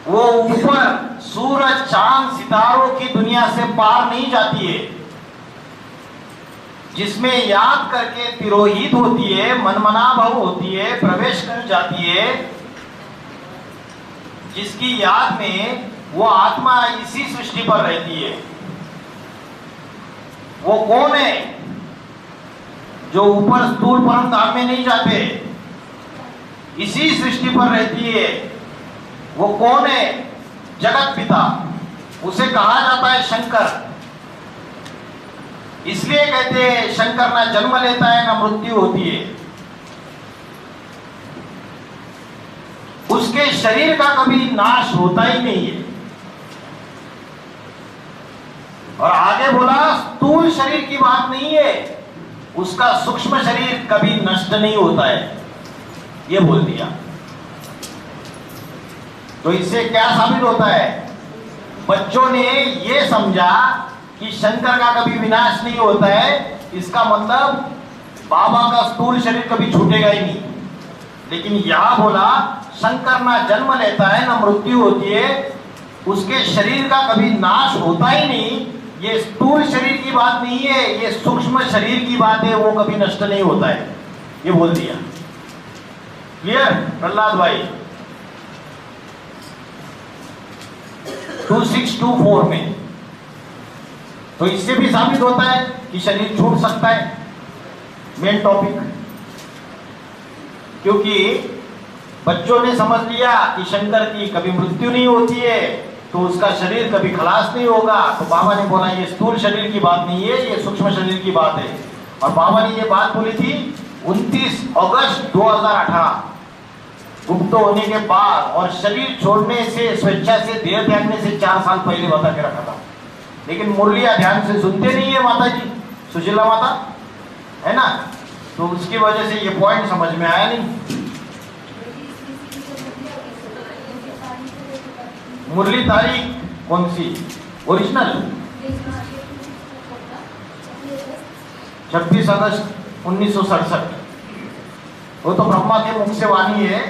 वो ऊपर सूरज चांद सितारों की दुनिया से पार नहीं जाती है, जिसमें याद करके तिरोहित होती है, मनमनाभव होती है, प्रवेश कर जाती है। जिसकी याद में वो आत्मा इसी सृष्टि पर रहती है। वो कौन है? जो ऊपर स्थूल परम धाम में नहीं जाते, इसी सृष्टि पर रहती है। वो कौन है? जगत पिता, उसे कहा जाता है शंकर। इसलिए कहते हैं शंकर ना जन्म लेता है ना मृत्यु होती है। उसके शरीर का कभी नाश होता ही नहीं है। और आगे बोला स्थूल शरीर की बात नहीं है, उसका सूक्ष्म शरीर कभी नष्ट नहीं होता है, ये बोल दिया। तो इससे क्या साबित होता है? बच्चों ने ये समझा कि शंकर का कभी विनाश नहीं होता है, इसका मतलब बाबा का स्थूल शरीर कभी छूटेगा ही नहीं। लेकिन यहां बोला शंकर ना जन्म लेता है ना मृत्यु होती है, उसके शरीर का कभी नाश होता ही नहीं। ये स्थूल शरीर की बात नहीं है, ये सूक्ष्म शरीर की बात है, वो कभी नष्ट नहीं होता है, ये बोल दिया। क्लियर प्रहलाद भाई? 2624 में। तो इससे भी साबित होता है कि शरीर छूट सकता है, मेन टॉपिक। क्योंकि बच्चों ने समझ लिया कि शंकर की कभी मृत्यु नहीं होती है, तो उसका शरीर कभी खलास नहीं होगा। तो बाबा ने बोला ये स्थूल शरीर की बात नहीं है, ये सूक्ष्म शरीर की बात है। और बाबा ने ये बात बोली थी 29 अगस्त 2018, गुप्त होने के बाद और शरीर छोड़ने से, स्वेच्छा से देह त्यागने से 4 साल पहले बता के रखा था। लेकिन मुरलिया ध्यान से सुनते नहीं है माता जी, सुशीला माता, है ना। तो उसकी वजह से ये पॉइंट समझ में आया नहीं। मुरली तारीख कौन सी? ओरिजिनल 26 अगस्त 1967। वो तो ब्रह्मा के मुख से वाणी है,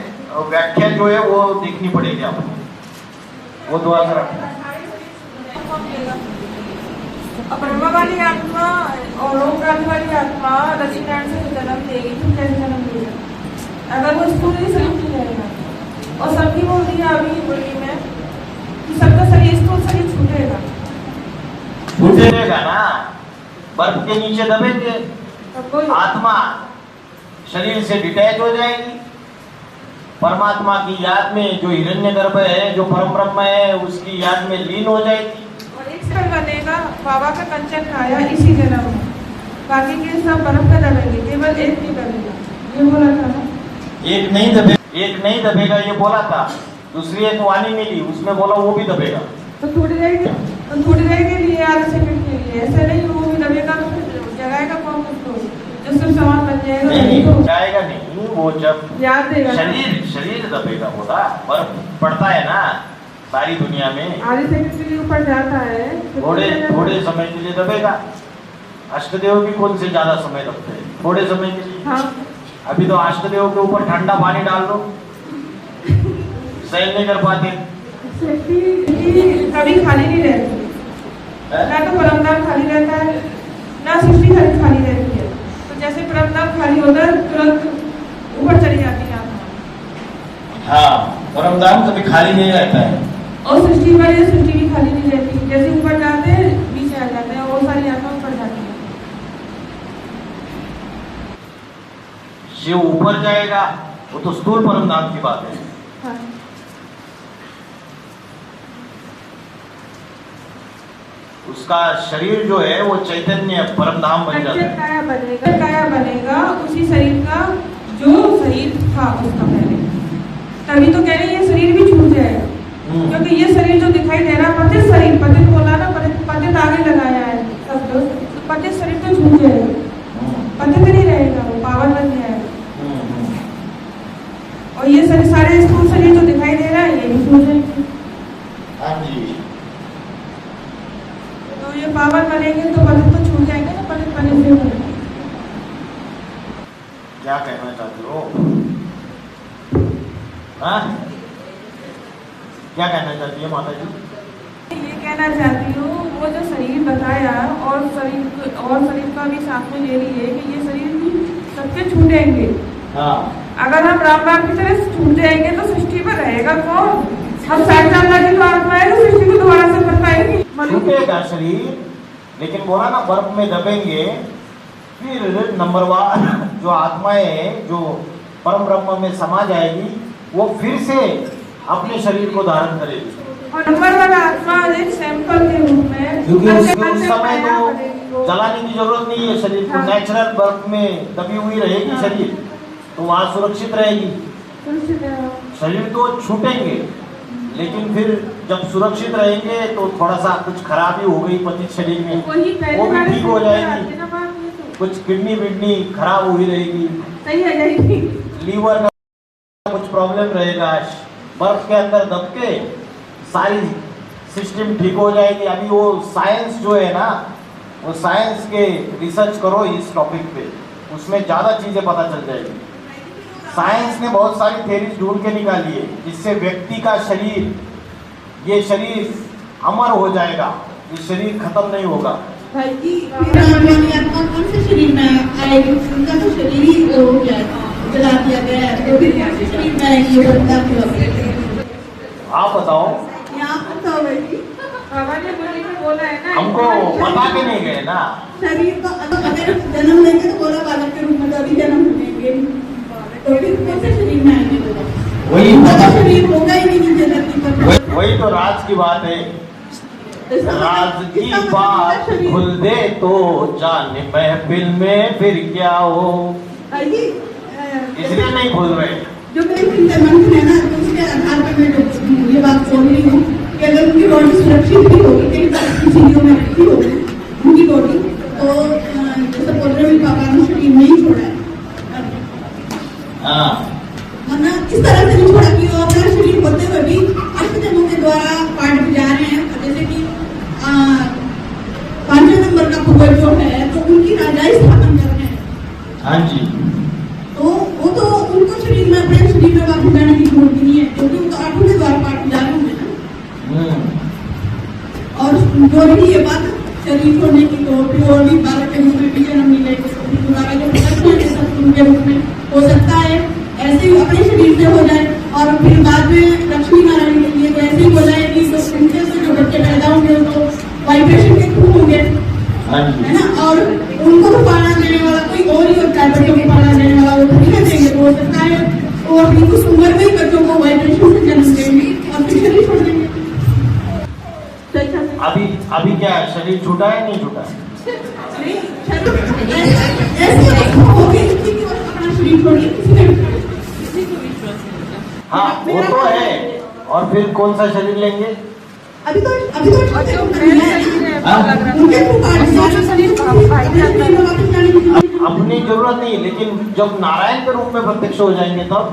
व्याख्या जो है वो देखनी पड़ेगी आपको, वो 2008। ब्रह्मा वाली आत्मा और लोकराज वाली आत्मा दक्षिणायन से जन्म देगी, तो कैसे जन्म देगा अगर वो स्थूल ही शरीर नहीं रहेगा? और सबकी बोल दिया अभी बोली में कि सबका शरीर स्थूल शरीर छूटेगा ना, बर्फ के नीचे दबेंगे, आत्मा शरीर से डिटैच हो जाएगी। परमात्मा की याद में जो हिरण्यगर्भ है, जो परम ब्रह्म है, उसकी याद में लीन हो जाएगी। और एक साल बनेगा, बाबा का कंचन खाया इसी जन्म में, बाकी के सब बर्फ का दबेंगे, केवल एक नहीं दबेगा, ये बोला था ना। एक नहीं दबेगा ये बोला था, दूसरी एक वाणी मिली उसमें बोला वो भी दबेगा। तो थोड़ी देर के लिए आधे सेकंड के लिए, ऐसे नहीं वो भी दबेगा तो फिर जगाएगा कौन उसको, जो सिर्फ सामान बन जाएगा। नहीं तो जाएगा नहीं, वो जब याद देगा ना। शरीर दबेगा, बोला बर्फ पड़ता है ना सारी दुनिया में, आधे सेकंड के लिए ऊपर जाता है, थोड़े समय के लिए दबेगा। अष्टदेव भी कौन से ज्यादा समय दबते हैं, थोड़े समय के लिए। हाँ अभी तो अष्टदेव के ऊपर ठंडा पानी डाल दो, सहन नहीं कर पाते। कभी खाली नहीं रहती, ना तो परमधाम खाली रहता है ना सृष्टि खाली रहती है। तो जैसे परमधाम खाली होता है तुरंत ऊपर चली जाती है आत्मा। हाँ, परमधाम कभी खाली नहीं रहता है। और सृष्टि भी खाली नहीं रहती, जैसे ऊपर जाते हैं नीचे आ जाते हैं और सारी आत्मा ऊपर जाती है। शिव ऊपर जाएगा वो तो स्थूल परमधाम की बात है। हाँ। उसका शरीर जो है वो चैतन्य परमधाम बन जाता है। काया बनेगा उसी शरीर का जो शरीर था उसका पहले, तभी तो कह रहे हैं ये शरीर भी छूट जाएगा। क्योंकि ये शरीर जो दिखाई दे रहा है पतित शरीर, पतित बोला ना, पतित आगे लगाया है सब लोग, तो पतित शरीर तो छूट जाएगा, पतित नहीं रहेगा, वो पावन बन जाएगा। और ये सारे स्थूल शरीर जो दिखाई दे रहा है ये भी छूट जाएंगे। हाँ जी। तो ये पावन बनेंगे तो पतित तो छूट जाएंगे ना, पतित बने से बनेंगे। क्या कहना चाहते हो? हाँ? क्या कहना चाहती है माता जी? ये कहना चाहती हूँ वो जो शरीर बताया और शरीर का भी साथ में ले लिए कि ये शरीर भी सबके छूटेंगे। हाँ। अगर हम राम बाग की तरह छूट जाएंगे तो सृष्टि पर रहेगा कौन? हम साक्षात की तो आत्मा है तो सृष्टि को दोबारा से कर पाएंगे? छूटेगा शरीर, लेकिन बोला ना बर्फ में दबेंगे, फिर नंबर 1 जो आत्माएं जो परम ब्रह्म में समा जाएगी वो फिर से अपने शरीर को धारण करेगी। और नंबर 1 आत्मा एक सैंपल के रूप में, क्योंकि उस समय तो जलाने की जरूरत नहीं है शरीर को, नेचुरल बर्फ में दबी हुई रहेगी शरीर, तो वहाँ सुरक्षित रहेगी। शरीर तो छूटेंगे, लेकिन फिर जब सुरक्षित रहेंगे तो थोड़ा सा कुछ खराबी हो गई पतित शरीर में वो भी ठीक हो जाएगी। कुछ किडनी विडनी खराब हुई रहेगी, सही है यही, लीवर का कुछ प्रॉब्लम रहेगा, बर्फ के अंदर दब के सारी सिस्टम ठीक हो जाएगी। अभी वो साइंस जो है ना, वो साइंस के रिसर्च करो इस टॉपिक पे, उसमें ज़्यादा चीज़ें पता चल जाएगी। साइंस ने बहुत सारी थ्योरीज ढूंढ के निकाली है जिससे व्यक्ति का शरीर, ये शरीर अमर हो जाएगा, ये शरीर खत्म नहीं होगा। भाई जी आत्मा कौन से शरीर में आएगी? उनका तो शरीर ही हो जाएगा, जला दिया गया है, तो फिर कौन से शरीर में आएगी? आप बताओ। आप बताओ भाई जी। बाबा ने बोला है ना, हमको बता के नहीं गए ना। शरीर तो अगर जन्म लेंगे तो बोला बालक के रूप में, तो अभी जन्म लेंगे तो फिर कौन से शरीर में आएंगे? वही शरीर होगा ही नहीं नीचे धरती पर। वही तो राज की बात है, राज की बात खुल दे तो जाने महफिल में फिर क्या हो, इसलिए नहीं खुल रहे। जो मेरे चिंतन मंथन है ना, तो उसके आधार पर मैं जो ये बात बोल रही हूँ कि अगर उनकी बॉडी सुरक्षित भी होगी, कई तरह चीजों में रखी होगी उनकी बॉडी, तो जैसे बोल रहे हैं पापा ने शरीर नहीं छोड़ा है, वरना इस तरह से नहीं छोड़ा कि वो अपना शरीर होते हुए भी अष्टजनों के द्वारा पाठ जा रहे हैं। जैसे कि 5वें नंबर का पूर्वज जो है तो उनकी राजाई स्थापन कर रहे हैं। हाँ जी। तो वो तो उनको शरीर में, अपने शरीर में वापस जाने की जरूरत नहीं है, क्योंकि उनको 8वें के द्वारा पाठ जा रहे होंगे ना। और जो भी ये बात शरीर छोड़ने की, तो फिर और भी बालक के रूप में भी जन्म मिलेगा, दोबारा जो प्रश्न के रूप में हो सकता है, ऐसे ही अपने शरीर से हो जाए और फिर बाद में लक्ष्मी नारायण के लिए ऐसे ही हो जाए कि तो उनके से जो बच्चे पैदा होंगे तो वाइब्रेशन के थ्रू होंगे, है ना। और उनको तो पाना देने वाला कोई और ही होता है, बच्चों को पाना देने वाला वो नहीं कर देंगे, तो हो सकता है वो अपनी कुछ उम्र में ही बच्चों को वाइब्रेशन से जन्म देंगे और फिर शरीर छोड़ देंगे। अभी क्या शरीर छूटा है नहीं छूटा? ऐसे हो गई अपना शरीर छोड़िए, किसी ने हाँ वो तो है, और फिर कौन सा शरीर लेंगे? अभी तो और जो मेल शरीर है वो अलग उनके रखते तो हैं। सूक्ष्म शरीर का भाई जाता है। अपनी जरूरत नहीं, लेकिन जब नारायण के रूप में प्रत्यक्ष हो जाएंगे तब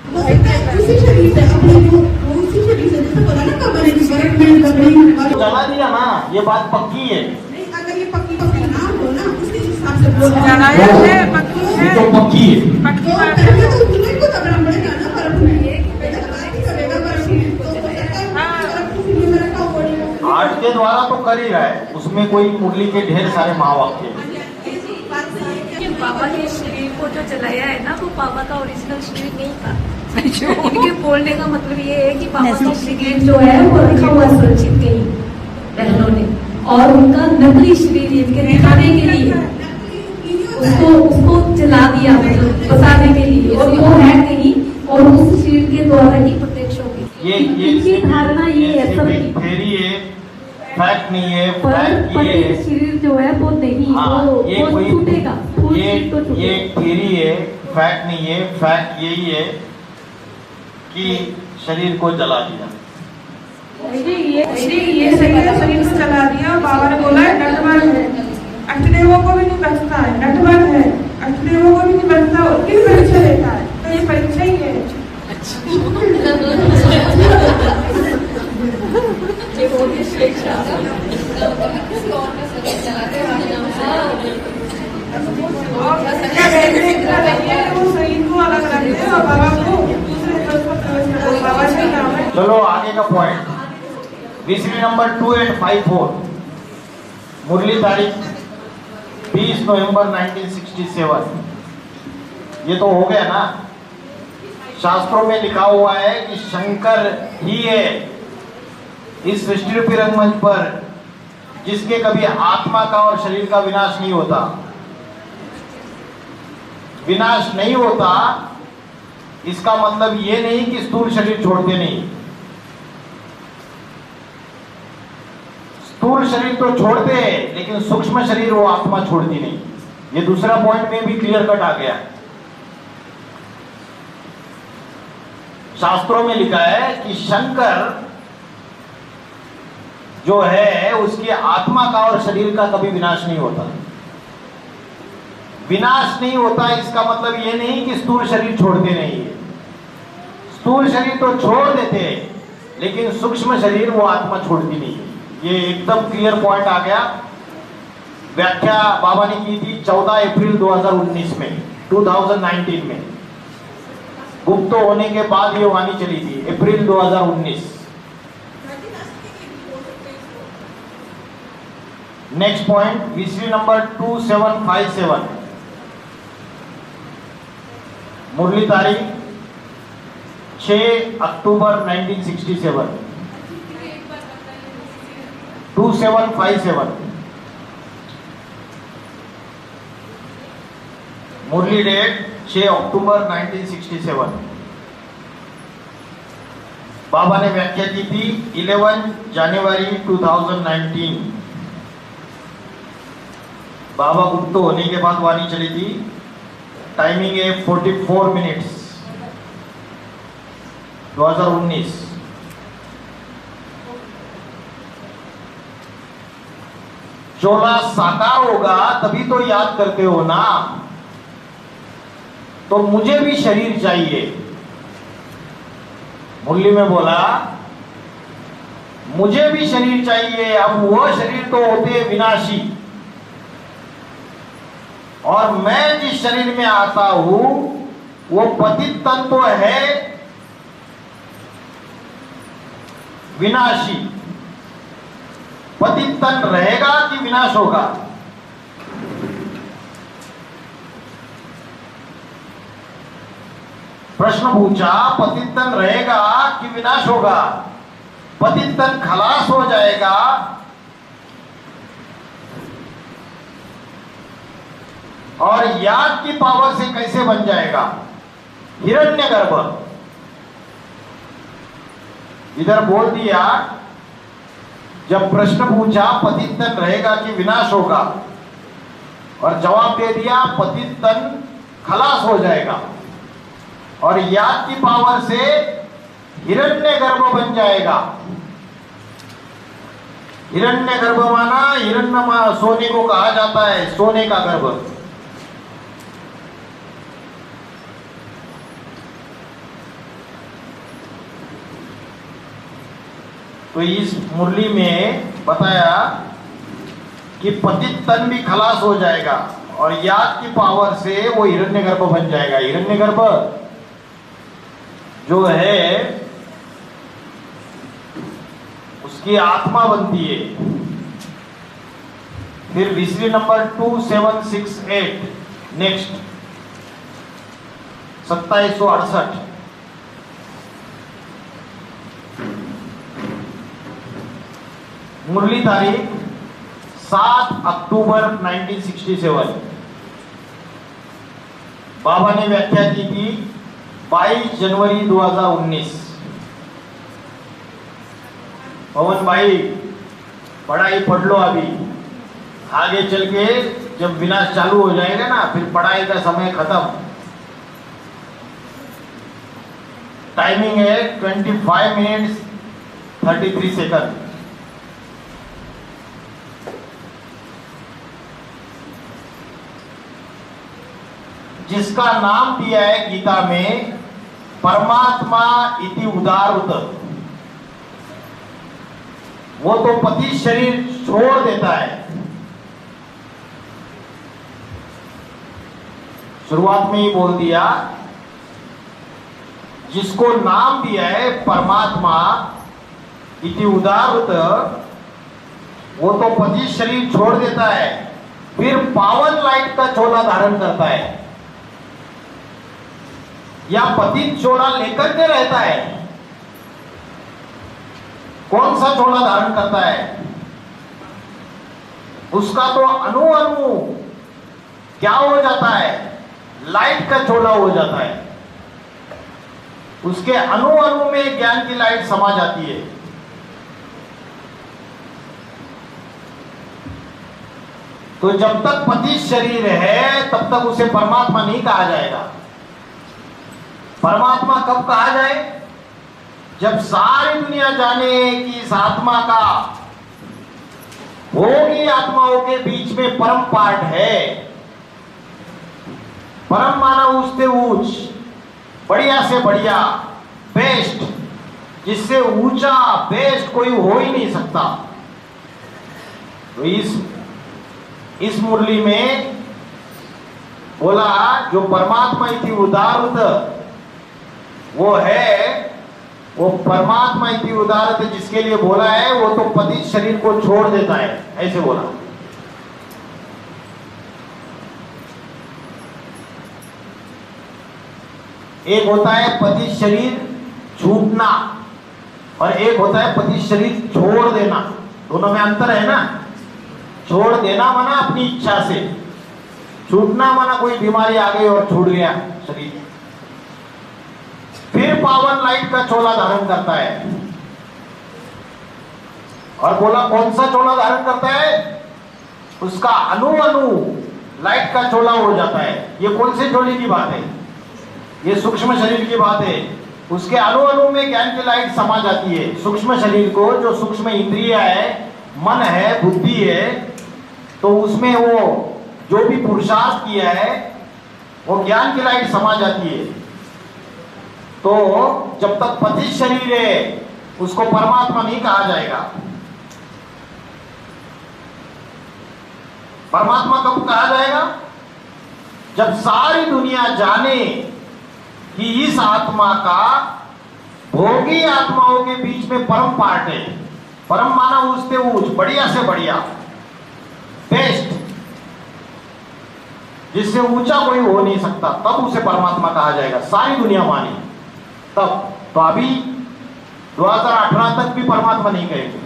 उसी शरीर से अपने जो उसी शरीर से जैसे बोला ना कमरे की बरक में दबड़ी जला दिया ना, ये बात पक्की है। नहीं, अगर ये पक्की पक्की ना हो ना उसके हिसाब से बोल जलाया है, पक्की ये है, तो पक्की है। पक्की तो बात पहले है। तो तुम्हें को दबड़ा पड़ेगा ना पर करेगा पर आर्ट के द्वारा तो कर ही रहा है, उसमें कोई मुरली के ढेर सारे महावाक्य हैं। बाबा के शरीर को जो जलाया है ना, वो बाबा का ओरिजिनल शरीर नहीं था। उनके बोलने का मतलब ये है कि बाबा का शरीर जो है वो रखा हुआ सुरक्षित कहीं बहनों ने, और उनका नकली शरीर इनके दिखाने के लिए उसको जला दिया, मतलब बताने के लिए, और वो है कहीं, और उस शरीर के द्वारा ही प्रत्यक्ष होगी। इनकी धारणा ये है सब थ्योरी है, फैक्ट नहीं है। पर फैक्ट ये है, शरीर जो है वो नहीं, हाँ, ये वो कोई छूटेगा, फूल ये शरीर तो छूटेगा। थ्योरी है, फैक्ट नहीं है। फैक्ट यही है कि शरीर को जला दिया। ये शरीर को जला दिया, और बाबा ने बोला है नटवर है, अष्टदेवों को भी नहीं बचता है, नटवर है, अष्टदेवों को भी नहीं बचता, उनकी भी परीक्षा लेता है, तो ये परीक्षा ही है। और वो शरीर को अलग रखते हैं और बाबा को दूसरे तरफ को प्रवेश करते हैं। बाबा का नाम है। चलो आगे का पॉइंट, विसरी नंबर 2854, मुरली तारीख 20 नवंबर 1967। ये तो हो गया ना। शास्त्रों में लिखा हुआ है कि शंकर ही है इस सृष्टि रूपी रंगमंच पर जिसके कभी आत्मा का और शरीर का विनाश नहीं होता। विनाश नहीं होता इसका मतलब ये नहीं कि स्थूल शरीर छोड़ते नहीं। स्थूल शरीर तो छोड़ते हैं, लेकिन सूक्ष्म शरीर वो आत्मा छोड़ती नहीं। ये दूसरा पॉइंट में भी क्लियर कट आ गया। शास्त्रों में लिखा है कि शंकर जो है उसकी आत्मा का और शरीर का कभी विनाश नहीं होता। विनाश नहीं होता इसका मतलब ये नहीं कि स्थूल शरीर छोड़ते नहीं है। स्थूल शरीर तो छोड़ देते हैं, लेकिन सूक्ष्म शरीर वो आत्मा छोड़ती नहीं है। ये एकदम क्लियर पॉइंट आ गया। व्याख्या बाबा ने की थी 14 अप्रैल 2019 में, 2019 में। गुप्त होने के बाद ये वाणी चली थी, अप्रैल 2019। नेक्स्ट पॉइंट, विसरी नंबर 2757, मुरली तारीख 6 अक्टूबर 1967। 2757 मुरली डेट 6 अक्टूबर 1967। बाबा ने व्याख्या की थी 11 जनवरी 2019। बाबा गुप्त होने के बाद वाणी चली थी। टाइमिंग है 44 मिनट्स 2019। चोला साकार होगा तभी तो याद करते हो ना। तो मुझे भी शरीर चाहिए। मुरली में बोला मुझे भी शरीर चाहिए। अब वो शरीर तो होते विनाशी, और मैं जिस शरीर में आता हूं वो पतित तन तो है विनाशी। पतित तन रहेगा कि विनाश होगा? प्रश्न पूछा, पतित तन रहेगा कि विनाश होगा? पतित तन खलास हो जाएगा और याद की पावर से कैसे बन जाएगा? हिरण्यगर्भ। इधर बोल दिया, जब प्रश्न पूछा पतित तन रहेगा कि विनाश होगा, और जवाब दे दिया पतित तन खलास हो जाएगा। और याद की पावर से हिरण्यगर्भ बन जाएगा। हिरण्यगर्भ माना हिरण्य सोने को कहा जाता है, सोने का गर्भ। तो इस मुरली में बताया कि पतित तन भी खलास हो जाएगा और याद की पावर से वो हिरण्यगर्भ बन जाएगा। हिरण्यगर्भ जो है उसकी आत्मा बनती है। फिर विसरी नंबर 2768 नेक्स्ट 2768 मुरली तारीख 7 अक्टूबर 1967। बाबा ने व्याख्या की थी 22 जनवरी 2019। पवन भाई पढ़ाई पढ़ लो अभी, आगे चल के जब विनाश चालू हो जाएगा ना फिर पढ़ाई का समय खत्म। टाइमिंग है 25 मिनट्स 33 सेकंड। जिसका नाम दिया है गीता में परमात्मा इति उदारुत, वो तो पति शरीर छोड़ देता है। शुरुआत में ही बोल दिया, जिसको नाम दिया है परमात्मा इति उदारुत, वो तो पति शरीर छोड़ देता है, फिर पावन लाइट का चोला धारण करता है या पतित चोला लेकर के रहता है। कौन सा चोला धारण करता है? उसका तो अणु अणु क्या हो जाता है? लाइट का चोला हो जाता है। उसके अणु अणु में ज्ञान की लाइट समा जाती है। तो जब तक पति शरीर है तब तक उसे परमात्मा नहीं कहा जाएगा। परमात्मा कब कहा जाए? जब सारी दुनिया जाने कि इस आत्मा का भोगी आत्माओं के बीच में परम पार्ट है। परम माना ऊंचते ऊंच, बढ़िया से बढ़िया, बेस्ट, जिससे ऊंचा बेस्ट कोई हो ही नहीं सकता। तो इस मुरली में बोला जो परमात्मा इति उदारुत वो है, वो परमात्मा इति उदारत जिसके लिए बोला है वो तो पतित शरीर को छोड़ देता है, ऐसे बोला। एक होता है पतित शरीर छूटना और एक होता है पतित शरीर छोड़ देना। दोनों में अंतर है ना। छोड़ देना माना अपनी इच्छा से, छूटना माना कोई बीमारी आ गई और छूट गया शरीर। फिर पावन लाइट का चोला धारण करता है। और बोला कौन सा चोला धारण करता है? उसका अणु अणु लाइट का चोला हो जाता है। ये कौन से चोले की बात है? ये सूक्ष्म शरीर की बात है। उसके अणु अणु में ज्ञान की लाइट समा जाती है। सूक्ष्म शरीर को, जो सूक्ष्म इंद्रिया है, मन है, बुद्धि है, तो उसमें वो जो भी पुरुषार्थ किया है वो ज्ञान की लाइट समा जाती है। तो जब तक पतित शरीर है उसको परमात्मा नहीं कहा जाएगा। परमात्मा कब कहा जाएगा? जब सारी दुनिया जाने कि इस आत्मा का भोगी आत्माओं के बीच में परम पार्ट है। परम माना ऊंचते ऊंच, बढ़िया से बढ़िया, बेस्ट, जिससे ऊंचा कोई हो नहीं सकता, तब उसे परमात्मा कहा जाएगा। सारी दुनिया मानी तब। तो अभी 2018 तक भी परमात्मा नहीं कहेंगे।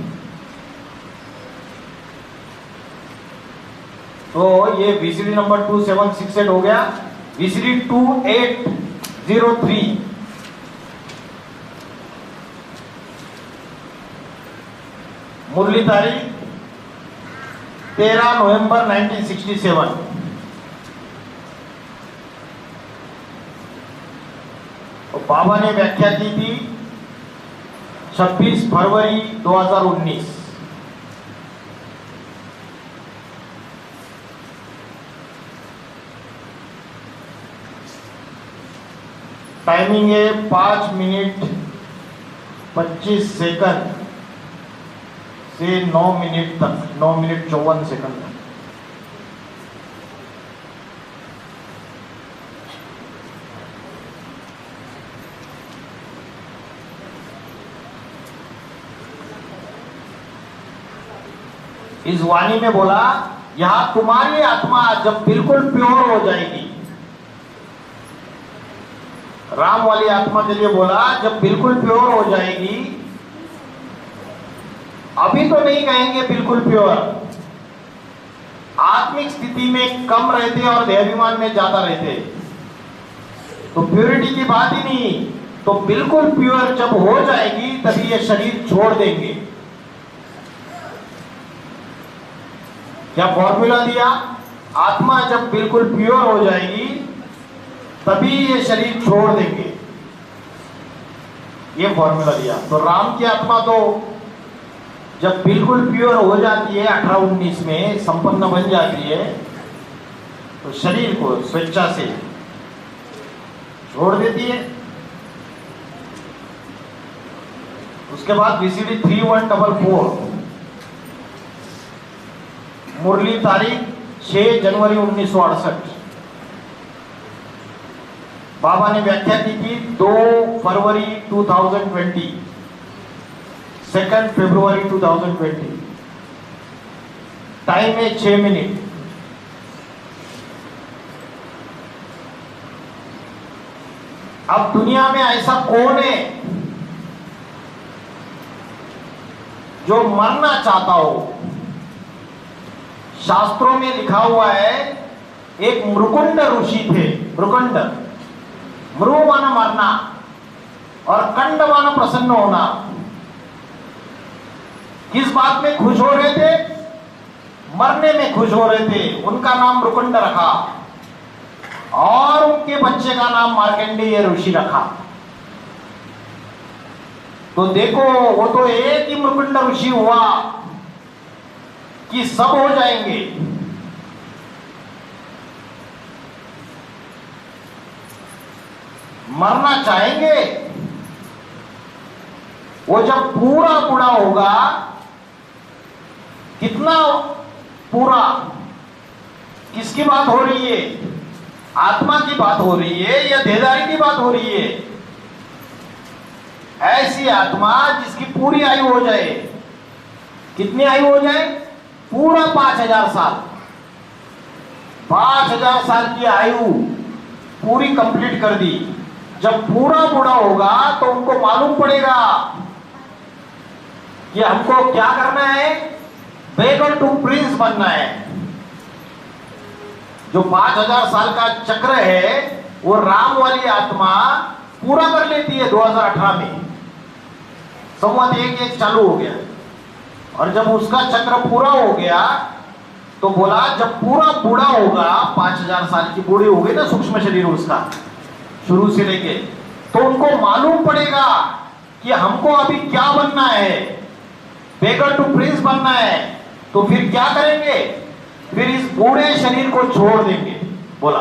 तो ये VCD नंबर 2768 हो गया। VCD 2803 मुरली तारीख 13 नवंबर 1967। बाबा ने व्याख्या की थी 26 फरवरी 2019। टाइमिंग है 5 मिनट 25 सेकंड से 9 मिनट तक, 9 मिनट 54 सेकंड तक। इस वाणी में बोला, यहां तुम्हारी आत्मा जब बिल्कुल प्योर हो जाएगी, राम वाली आत्मा के लिए बोला जब बिल्कुल प्योर हो जाएगी, अभी तो नहीं कहेंगे बिल्कुल प्योर, आत्मिक स्थिति में कम रहते और देहाभिमान में ज्यादा रहते, तो प्योरिटी की बात ही नहीं। तो बिल्कुल प्योर जब हो जाएगी तभी ये शरीर छोड़ देंगे। क्या फॉर्मूला दिया? आत्मा जब बिल्कुल प्योर हो जाएगी तभी ये शरीर छोड़ देंगे, ये फॉर्मूला दिया। तो राम की आत्मा तो जब बिल्कुल प्योर हो जाती है 18-19 में, संपन्न बन जाती है, तो शरीर को स्वेच्छा से छोड़ देती है। उसके बाद VCD 3144, मुरली तारीख 6 जनवरी 1968। बाबा ने व्याख्या की थी 2 फरवरी 2020, 2 फरवरी 2020। टाइम है 6 मिनट। अब दुनिया में ऐसा कौन है जो मरना चाहता हो? शास्त्रों में लिखा हुआ है, एक मृकुंड ऋषि थे। मृकुंड, मृ माना मरना और कंड माना प्रसन्न होना। किस बात में खुश हो रहे थे? मरने में खुश हो रहे थे। उनका नाम मृकुंड रखा और उनके बच्चे का नाम मार्कंडेय ऋषि रखा। तो देखो, वो तो एक ही मृकुंड ऋषि हुआ कि सब हो जाएंगे। मरना चाहेंगे, वो जब पूरा बूढ़ा होगा, कितना पूरा, किसकी बात हो रही है? आत्मा की बात हो रही है या देहधारी की बात हो रही है? ऐसी आत्मा जिसकी पूरी आयु हो जाए। कितनी आयु हो जाए? पूरा 5000 साल। 5000 साल की आयु पूरी कंप्लीट कर दी। जब पूरा बूढ़ा होगा तो उनको मालूम पड़ेगा कि हमको क्या करना है, बेगर टू प्रिंस बनना है। जो 5000 साल का चक्र है वो राम वाली आत्मा पूरा कर लेती है 2018 में। संवत 1-1 चालू हो गया और जब उसका चक्र पूरा हो गया तो बोला जब पूरा बूढ़ा होगा, 5000 साल की बूढ़ी हो गई ना सूक्ष्म शरीर उसका शुरू से लेके, तो उनको मालूम पड़ेगा कि हमको अभी क्या बनना है, बेगर टू प्रिंस बनना है। तो फिर क्या करेंगे? फिर इस बूढ़े शरीर को छोड़ देंगे। बोला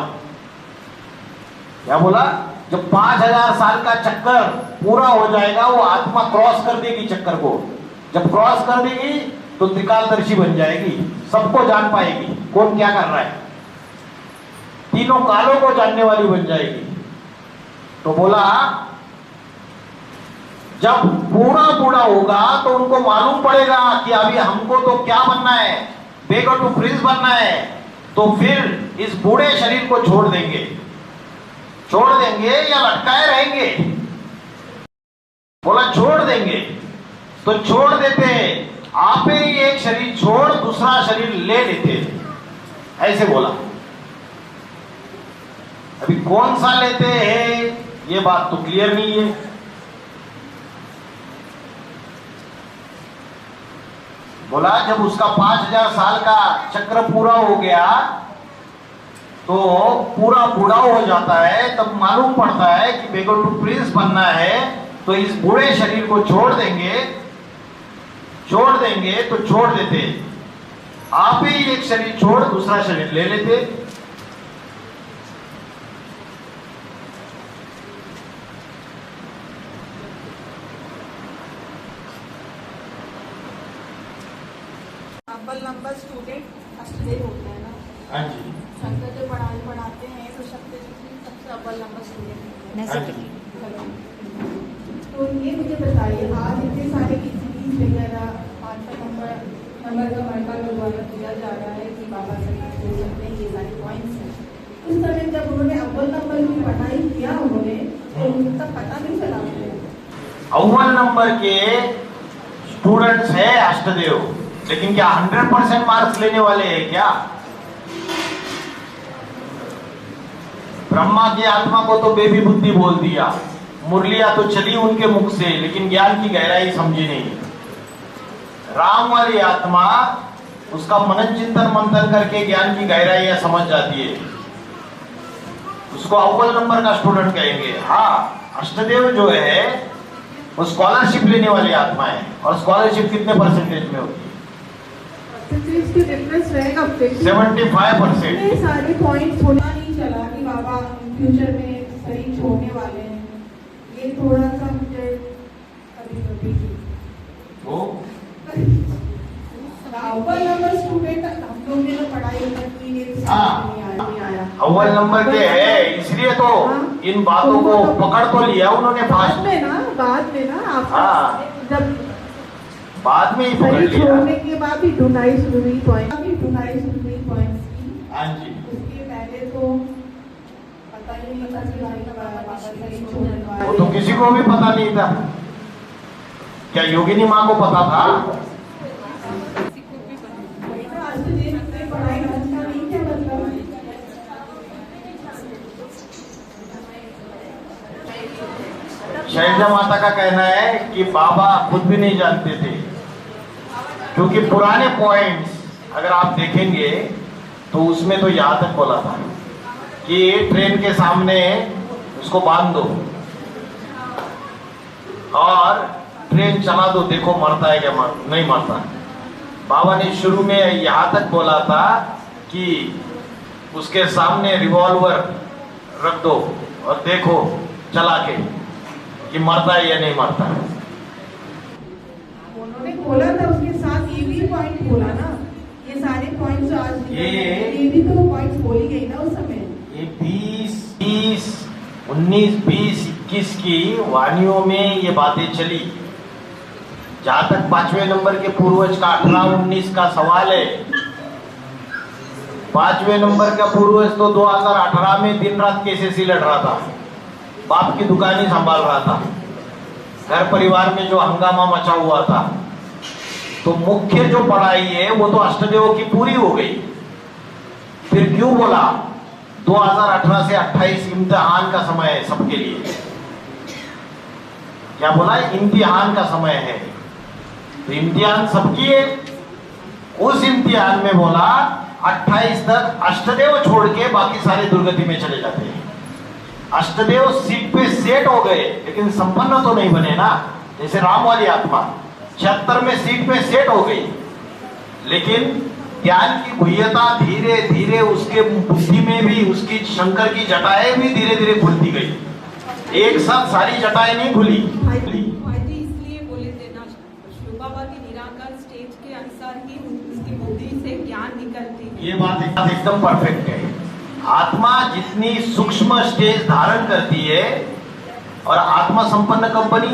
क्या बोला? जब 5000 साल का चक्कर पूरा हो जाएगा, वो आत्मा क्रॉस कर देगी चक्कर को। जब क्रॉस कर देगी तो त्रिकालदर्शी बन जाएगी, सबको जान पाएगी कौन क्या कर रहा है, तीनों कालों को जानने वाली बन जाएगी। तो बोला जब पूरा बूढ़ा होगा तो उनको मालूम पड़ेगा कि अभी हमको तो क्या बनना है, बेगर टू प्रिंस बनना है। तो फिर इस बूढ़े शरीर को छोड़ देंगे। छोड़ देंगे या लटकाए रहेंगे? बोला छोड़ देंगे। तो छोड़ देते, आप ही एक शरीर छोड़ दूसरा शरीर ले लेते, ऐसे बोला। अभी कौन सा लेते हैं ये बात तो क्लियर नहीं है। बोला जब उसका 5000 साल का चक्र पूरा हो गया तो पूरा बूढ़ा हो जाता है, तब मालूम पड़ता है कि मेरे को टू प्रिंस बनना है, तो इस बूढ़े शरीर को छोड़ देंगे तो छोड़ देते, आप ही एक शरीर छोड़ दूसरा शरीर ले लेते। अव्वल नंबर स्टूडेंट अष्टदेव होते हैं ना। हाँ जी, शंकर जो पढ़ाते हैं तो शब्द सबसे अव्वल नंबर स्टूडेंट। नजर तो ये मुझे बताइए, आज इतने सारे सीरीज वगैरह 5 नंबर का मरका द्वारा दिया जा रहा है कि बाबा साहब हो सकते हैं, ये सारे पॉइंट्स हैं। उस समय जब उन्होंने अव्वल नंबर की पढ़ाई किया उन्होंने, तो उनका पता नहीं चला मुझे। अव्वल नंबर के स्टूडेंट्स है अष्टदेव, लेकिन क्या 100% मार्क्स लेने वाले हैं क्या? ब्रह्मा की आत्मा को तो बेबी बुद्धि बोल दिया, मुरलिया तो चली उनके मुख से, लेकिन ज्ञान की गहराई समझी नहीं। राम वाली आत्मा उसका मनन चिंतन मंथन करके ज्ञान की गहराइयां समझ जाती है, उसको अव्वल नंबर का स्टूडेंट कहेंगे। हाँ, अष्टदेव जो है वो स्कॉलरशिप लेने वाली आत्मा है, और स्कॉलरशिप कितने परसेंटेज में होती है? इसकी डिफरेंस रहेगा 75%। ये सारे पॉइंट्स होना नहीं चला कि बाबा फ्यूचर में शरीर छोड़ने वाले हैं, ये थोड़ा सा मुझे कभी वो अव्वल नंबर स्टूडेंट हम लोग ने तो पढ़ाई की, ये नहीं आया। अव्वल नंबर के है, इसलिए तो इन बातों को पकड़ तो लिया उन्होंने बाद में ना आप जब बाद में ही पकड़ शरीर लिया। छोड़ने के बाद भी ढूंढाई शुरू हुई पॉइंट्स की। हाँ जी, उसके पहले तो पता ही नहीं था कि बाबा शरीर छोड़ने वाले। वो तो किसी को भी पता नहीं था। क्या योगिनी माँ को पता था? पढ़ाई अच्छा नहीं क्या मतलब? शैलजा माता का कहना है कि बाबा खुद भी नहीं जानते थे, क्योंकि पुराने पॉइंट्स अगर आप देखेंगे तो उसमें तो यहाँ तक बोला था कि ट्रेन के सामने उसको बांध दो और ट्रेन चला दो, देखो मरता है क्या नहीं मरता। बाबा ने शुरू में यहाँ तक बोला था कि उसके सामने रिवॉल्वर रख दो और देखो चला के कि मरता है या नहीं मरता है। उन्होंने बोला था, उसके साथ ये भी पॉइंट बोला ना, ये सारे पॉइंट्स आज ये भी तो पॉइंट्स बोली गई ना उस समय। ये 20, 19, 20, 21 की वाणियों में ये बातें चली। जहां तक 5वें नंबर के पूर्वज का 18, 19 का सवाल है, 5वें नंबर का पूर्वज तो 2018 में दिन रात केसेस ही लड़ रहा था, बाप की दुकान ही संभाल रहा था, घर परिवार में जो हंगामा मचा हुआ था। तो मुख्य जो पढ़ाई है वो तो अष्टदेव की पूरी हो गई। फिर क्यों बोला 2018 से 28 इम्तिहान का समय है सबके लिए? क्या बोला? इम्तिहान का समय है, तो इम्तिहान सबकी है। उस इम्तिहान में बोला 28 तक अष्टदेव छोड़ के बाकी सारे दुर्गति में चले जाते हैं। अष्टदेव सीट पे सेट हो गए, लेकिन संपन्न तो नहीं बने ना। जैसे राम वाली आत्मा 76 में सीट पे सेट हो गई, लेकिन ज्ञान की गुह्यता धीरे धीरे उसके बुद्धि में भी, उसकी शंकर की जटाएं भी धीरे धीरे खुलती गई। एक साथ सारी जटाएं नहीं खुली। इसलिए बोले थे ना, शिव बाबा की निराकार स्टेज के अनुसार ही उसकी बुद्धि से ज्ञान निकलती है। ये बात एकदम परफेक्ट है। आत्मा जितनी सूक्ष्म स्टेज धारण करती है, और आत्मा संपन्न कंपनी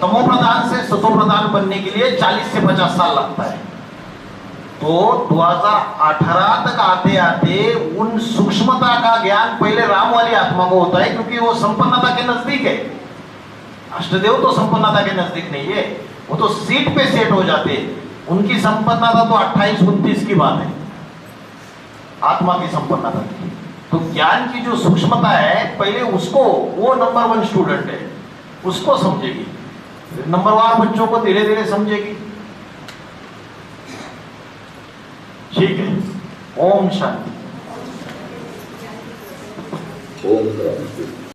तमो प्रधान से सतो प्रधान बनने के लिए 40 से 50 साल लगता है। तो 2018 तक आते आते उन सूक्ष्मता का ज्ञान पहले राम वाली आत्मा को होता है, क्योंकि वो संपन्नता के नजदीक है। अष्टदेव तो संपन्नता के नजदीक नहीं है, वो तो सीट पे सेट हो जाते हैं। उनकी संपन्नता तो 28-29 की बात है, आत्मा की संपन्नता की। तो ज्ञान की जो सूक्ष्मता है पहले उसको, वो नंबर 1 स्टूडेंट है, उसको समझेगी, नंबरवार बच्चों को धीरे धीरे समझेगी। ठीक है, ओम शांति। ओम क्रांति।